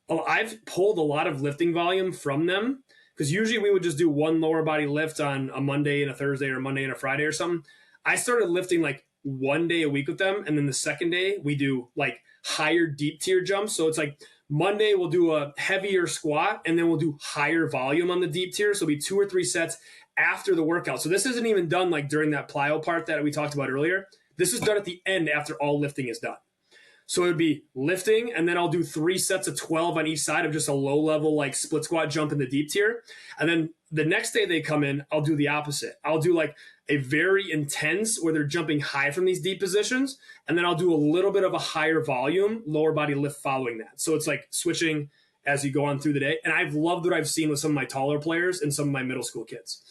[SPEAKER 2] I've pulled a lot of lifting volume from them, because usually we would just do one lower body lift on a Monday and a Thursday or a Monday and a Friday or something. I started lifting like 1 day a week with them. And then the second day we do like higher deep tier jumps. So it's like Monday we'll do a heavier squat and then we'll do higher volume on the deep tier. So it'll be 2 or 3 sets after the workout. So this isn't even done like during that plyo part that we talked about earlier. This is done at the end after all lifting is done. So it would be lifting, and then I'll do 3 sets of 12 on each side of just a low level like split squat jump in the deep tier. And then the next day they come in, I'll do the opposite. I'll do like a very intense where they're jumping high from these deep positions, and then I'll do a little bit of a higher volume lower body lift following that. So it's like switching as you go on through the day. And I've loved what I've seen with some of my taller players and some of my middle school kids.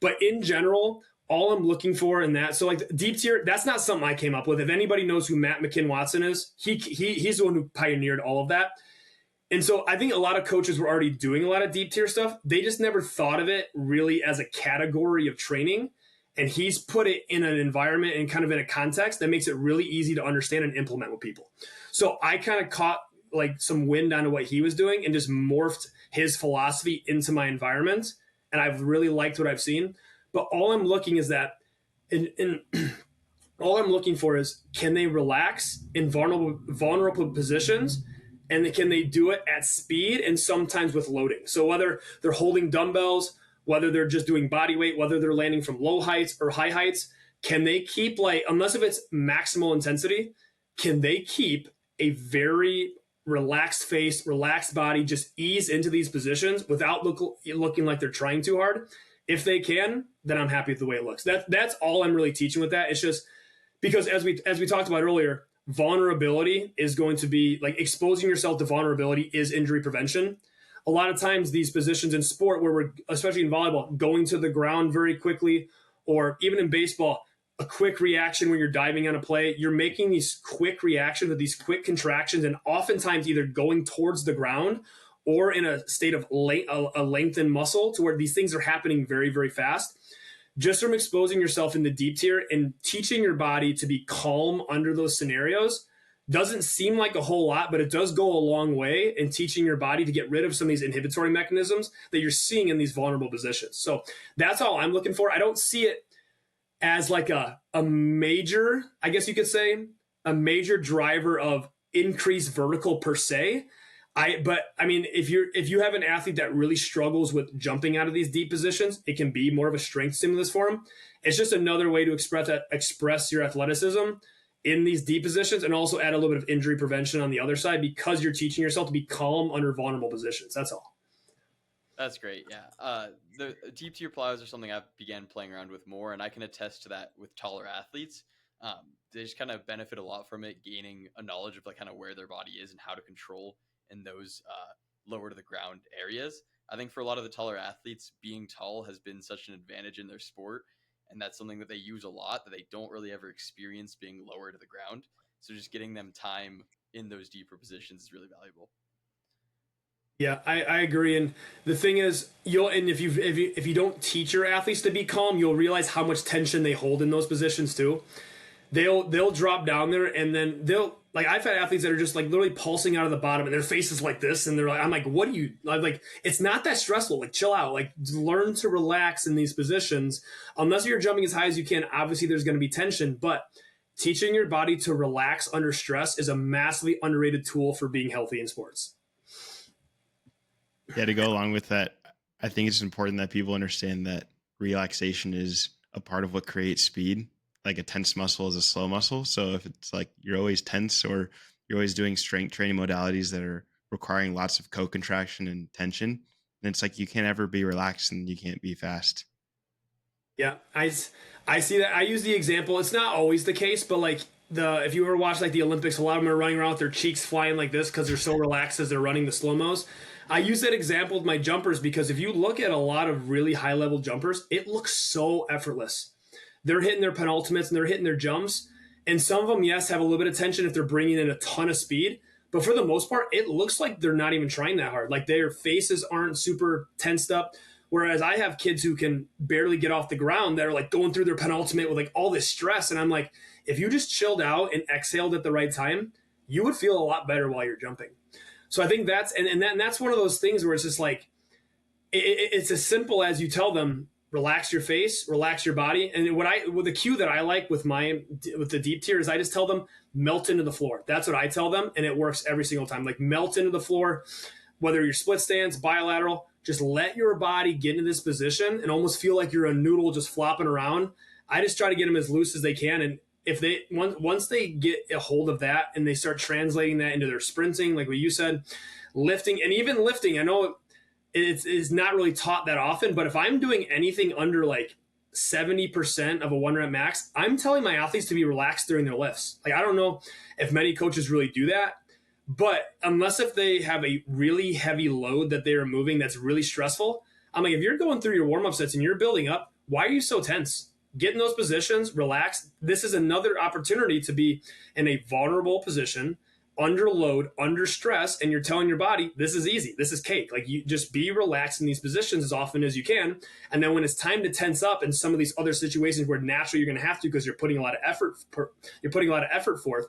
[SPEAKER 2] But in general, all I'm looking for in that, so like deep tier, that's not something I came up with. If anybody knows who Matt McKin Watson is, he's the one who pioneered all of that. And so I think a lot of coaches were already doing a lot of deep tier stuff. They just never thought of it really as a category of training. And he's put it in an environment and kind of in a context that makes it really easy to understand and implement with people. So I kind of caught like some wind onto what he was doing and just morphed his philosophy into my environment. And I've really liked what I've seen. But all I'm looking is that all I'm looking for is, can they relax in vulnerable positions, and can they do it at speed and sometimes with loading? So whether they're holding dumbbells, whether they're just doing body weight, whether they're landing from low heights or high heights, can they keep like, unless if it's maximal intensity, can they keep a very relaxed face, relaxed body, just ease into these positions without looking like they're trying too hard? If they can, then I'm happy with the way it looks. That's all I'm really teaching with that. It's just because as we talked about earlier, vulnerability is going to be like exposing yourself to vulnerability is injury prevention. A lot of times these positions in sport where we're, especially in volleyball, going to the ground very quickly, or even in baseball, a quick reaction when you're diving on a play, you're making these quick reactions with these quick contractions, and oftentimes either going towards the ground or in a state of a lengthened muscle to where these things are happening very, very fast. Just from exposing yourself in the deep tier and teaching your body to be calm under those scenarios doesn't seem like a whole lot, but it does go a long way in teaching your body to get rid of some of these inhibitory mechanisms that you're seeing in these vulnerable positions. So that's all I'm looking for. I don't see it as like a major, I guess you could say, a major driver of increased vertical per se. But I mean, if you have an athlete that really struggles with jumping out of these deep positions, it can be more of a strength stimulus for them. It's just another way to express your athleticism in these deep positions, and also add a little bit of injury prevention on the other side, because you're teaching yourself to be calm under vulnerable positions. That's all.
[SPEAKER 1] That's great. Yeah. The deep tier plyos are something I've began playing around with more, and I can attest to that with taller athletes. They just kind of benefit a lot from it, gaining a knowledge of like kind of where their body is and how to control in those lower to the ground areas. I think for a lot of the taller athletes, being tall has been such an advantage in their sport, and that's something that they use a lot that they don't really ever experience being lower to the ground. So just getting them time in those deeper positions is really valuable.
[SPEAKER 2] Yeah, I agree. And the thing is, if you don't teach your athletes to be calm, you'll realize how much tension they hold in those positions too. They'll drop down there, and then I've had athletes that are just like literally pulsing out of the bottom, and their face is like this, and I'm like, what do you, I'm like, it's not that stressful. Like, chill out. Like, learn to relax in these positions. Unless you're jumping as high as you can, obviously there's going to be tension, but teaching your body to relax under stress is a massively underrated tool for being healthy in sports.
[SPEAKER 3] Yeah, to go along with that, I think it's important that people understand that relaxation is a part of what creates speed. Like a tense muscle is a slow muscle. So if it's like you're always tense, or you're always doing strength training modalities that are requiring lots of co-contraction and tension, then it's like you can't ever be relaxed and you can't be fast.
[SPEAKER 2] Yeah, I see that. I use the example. It's not always the case, but like if you ever watch like the Olympics, a lot of them are running around with their cheeks flying like this because they're so relaxed as they're running the slow-mos. I use that example with my jumpers because if you look at a lot of really high-level jumpers, it looks so effortless. They're hitting their penultimates and they're hitting their jumps. And some of them, yes, have a little bit of tension if they're bringing in a ton of speed. But for the most part, it looks like they're not even trying that hard. Like their faces aren't super tensed up. Whereas I have kids who can barely get off the ground that are like going through their penultimate with like all this stress. And I'm like, if you just chilled out and exhaled at the right time, you would feel a lot better while you're jumping. So I think that's that's one of those things where it's just like it's as simple as you tell them, relax your face, relax your body. And the cue that I like with the deep tier is I just tell them, melt into the floor. That's what I tell them, and it works every single time. Like, melt into the floor, whether you're split stance, bilateral, just let your body get into this position and almost feel like you're a noodle just flopping around. I just try to get them as loose as they can, and if they once they get a hold of that and they start translating that into their sprinting, like what you said, lifting, and even lifting, I know it's not really taught that often, but if I'm doing anything under like 70% of a 1 rep max, I'm telling my athletes to be relaxed during their lifts. Like, I don't know if many coaches really do that, but unless if they have a really heavy load that they're moving that's really stressful, I'm like, if you're going through your warm-up sets and you're building up, why are you so tense? Get in those positions, relax. This is another opportunity to be in a vulnerable position, under load, under stress, and you're telling your body, this is easy, this is cake. Like, you just be relaxed in these positions as often as you can. And then when it's time to tense up in some of these other situations where naturally you're going to have to, because you're putting a lot of effort forth.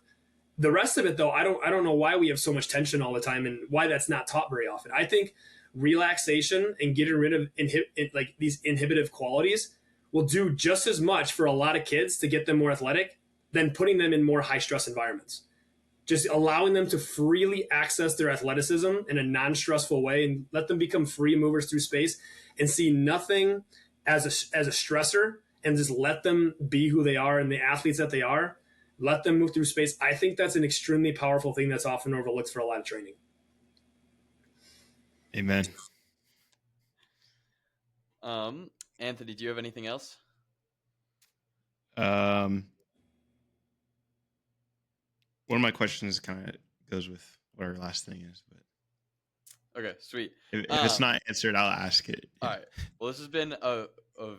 [SPEAKER 2] The rest of it, though, I don't know why we have so much tension all the time and why that's not taught very often. I think relaxation and getting rid of like these inhibitive qualities will do just as much for a lot of kids to get them more athletic than putting them in more high stress environments. Just allowing them to freely access their athleticism in a non-stressful way and let them become free movers through space and see nothing as a stressor, and just let them be who they are and the athletes that they are. Let them move through space. I think that's an extremely powerful thing that's often overlooked for a lot of training.
[SPEAKER 3] Amen.
[SPEAKER 1] Anthony, do you have anything else?
[SPEAKER 3] One of my questions kind of goes with what our last thing is, but
[SPEAKER 1] okay, sweet.
[SPEAKER 3] If it's not answered, I'll ask it.
[SPEAKER 1] All right. Well, this has been a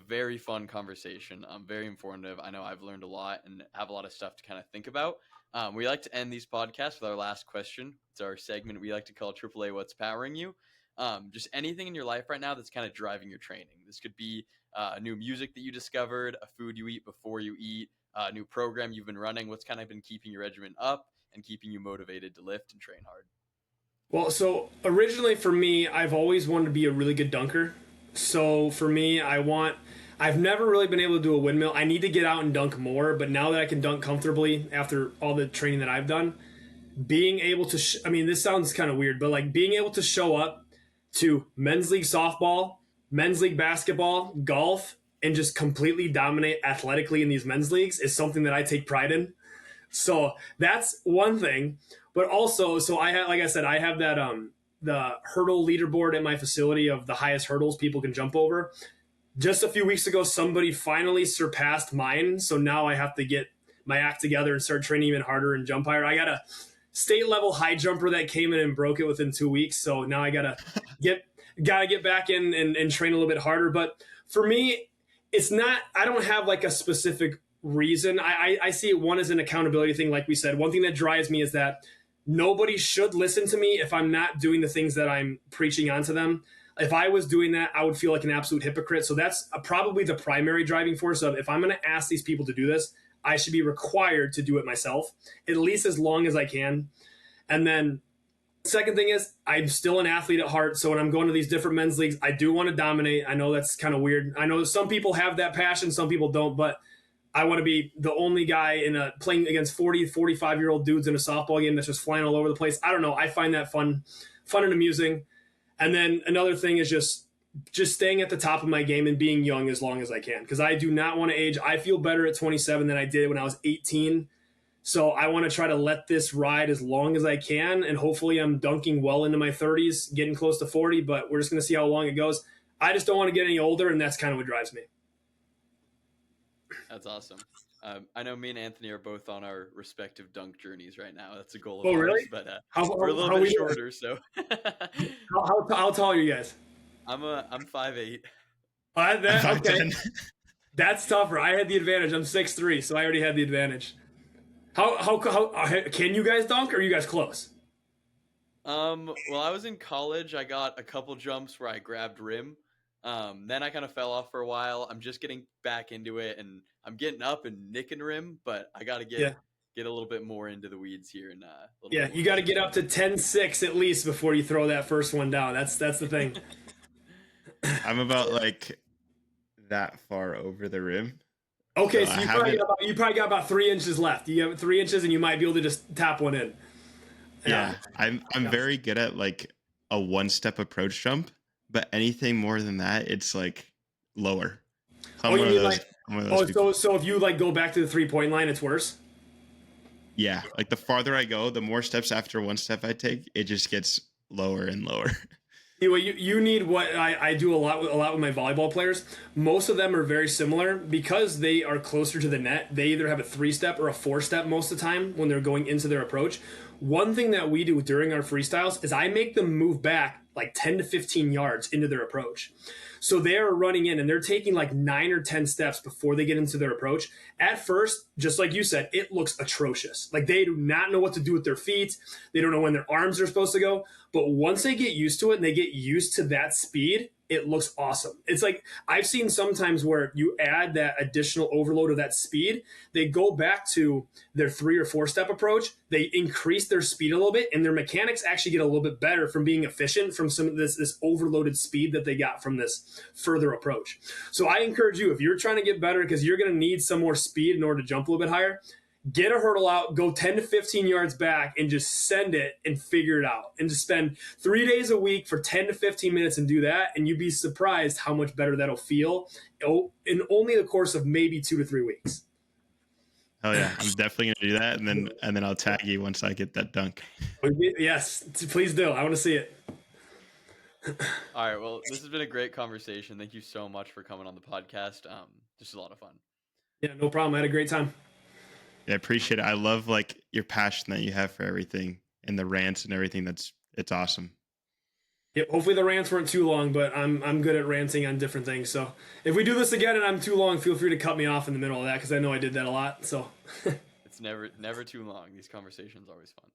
[SPEAKER 1] very fun conversation. Very informative. I know I've learned a lot and have a lot of stuff to kind of think about. We like to end these podcasts with our last question. It's our segment we like to call AAA What's Powering You. Just anything in your life right now that's kind of driving your training. This could be new music that you discovered, a food you eat before you eat, a new program you've been running. What's kind of been keeping your regimen up and keeping you motivated to lift and train hard?
[SPEAKER 2] Well, so originally for me, I've always wanted to be a really good dunker. So for me, I've never really been able to do a windmill. I need to get out and dunk more, but now that I can dunk comfortably after all the training that I've done, being able to, this sounds kind of weird, but like being able to show up to men's league softball, men's league basketball, golf, and just completely dominate athletically in these men's leagues is something that I take pride in. So that's one thing. But also, so I have, like I said, I have that the hurdle leaderboard at my facility of the highest hurdles people can jump over. Just a few weeks ago, somebody finally surpassed mine. So now I have to get my act together and start training even harder and jump higher. I got a state level high jumper that came in and broke it within 2 weeks. So now I gotta get back in and train a little bit harder. But for me, it's not, I don't have like a specific reason. I see it, one, as an accountability thing. Like we said, one thing that drives me is that nobody should listen to me if I'm not doing the things that I'm preaching onto them. If I was doing that, I would feel like an absolute hypocrite. So that's probably the primary driving force of, if I'm going to ask these people to do this, I should be required to do it myself, at least as long as I can. And then second thing is, I'm still an athlete at heart. So when I'm going to these different men's leagues, I do want to dominate. I know that's kind of weird. I know some people have that passion, some people don't, but I want to be the only guy playing against 40, 45-year-old dudes in a softball game that's just flying all over the place. I don't know. I find that fun and amusing. And then another thing is just staying at the top of my game and being young as long as I can, because I do not want to age. I feel better at 27 than I did when I was 18. So I want to try to let this ride as long as I can, and hopefully I'm dunking well into my 30s, getting close to 40, but we're just going to see how long it goes. I just don't want to get any older, and that's kind of what drives me.
[SPEAKER 1] That's awesome. I know me and Anthony are both on our respective dunk journeys right now. That's a goal of
[SPEAKER 2] Oh,
[SPEAKER 1] ours,
[SPEAKER 2] really?
[SPEAKER 1] but we're a little bit shorter, so.
[SPEAKER 2] How tall are you guys?
[SPEAKER 1] I'm 5'8".
[SPEAKER 2] Okay. That's tougher. I had the advantage. I'm 6'3", so I already had the advantage. How can you guys dunk, or are you guys close?
[SPEAKER 1] Well, I was in college. I got a couple jumps where I grabbed rim. Then I kind of fell off for a while. I'm just getting back into it, and I'm getting up and nicking rim, but I got to get a little bit more into the weeds here. And
[SPEAKER 2] you got to get up to 10-6 at least before you throw that first one down. That's the thing.
[SPEAKER 3] I'm about like that far over the rim.
[SPEAKER 2] Okay, so you probably got about 3 inches left. You have 3 inches, and you might be able to just tap one in.
[SPEAKER 3] Yeah, I'm very good at like a one-step approach jump, but anything more than that, it's like lower. So I'm one of those I'm one of those
[SPEAKER 2] Oh,
[SPEAKER 3] people.
[SPEAKER 2] so if you like go back to the 3-point line, it's worse.
[SPEAKER 3] Yeah, like the farther I go, the more steps after one step I take, it just gets lower and lower.
[SPEAKER 2] Anyway, you need what I do a lot with my volleyball players. Most of them are very similar because they are closer to the net. They either have a 3-step or a 4-step most of the time when they're going into their approach. One thing that we do during our freestyles is I make them move back like 10 to 15 yards into their approach. So they're running in and they're taking like 9 or 10 steps before they get into their approach. At first, just like you said, it looks atrocious. Like they do not know what to do with their feet. They don't know when their arms are supposed to go. But once they get used to it and they get used to that speed, it looks awesome. It's like I've seen sometimes where you add that additional overload of that speed, they go back to their 3 or 4-step approach, they increase their speed a little bit, and their mechanics actually get a little bit better from being efficient from some of this overloaded speed that they got from this further approach. So I encourage you, if you're trying to get better, because you're going to need some more speed in order to jump a little bit higher, get a hurdle out, go 10 to 15 yards back, and just send it and figure it out. And just spend 3 days a week for 10 to 15 minutes and do that. And you'd be surprised how much better that'll feel in only the course of maybe 2 to 3 weeks.
[SPEAKER 3] Hell yeah, I'm definitely gonna do that, and then I'll tag you once I get that dunk.
[SPEAKER 2] Yes, please do. I want to see it.
[SPEAKER 1] All right. Well, this has been a great conversation. Thank you so much for coming on the podcast. Just a lot of fun.
[SPEAKER 2] Yeah, no problem. I had a great time.
[SPEAKER 3] Yeah, I appreciate it. I love like your passion that you have for everything and the rants and everything. It's awesome.
[SPEAKER 2] Yeah, hopefully the rants weren't too long, but I'm good at ranting on different things. So if we do this again and I'm too long, feel free to cut me off in the middle of that because I know I did that a lot. So
[SPEAKER 1] It's never too long. These conversations are always fun.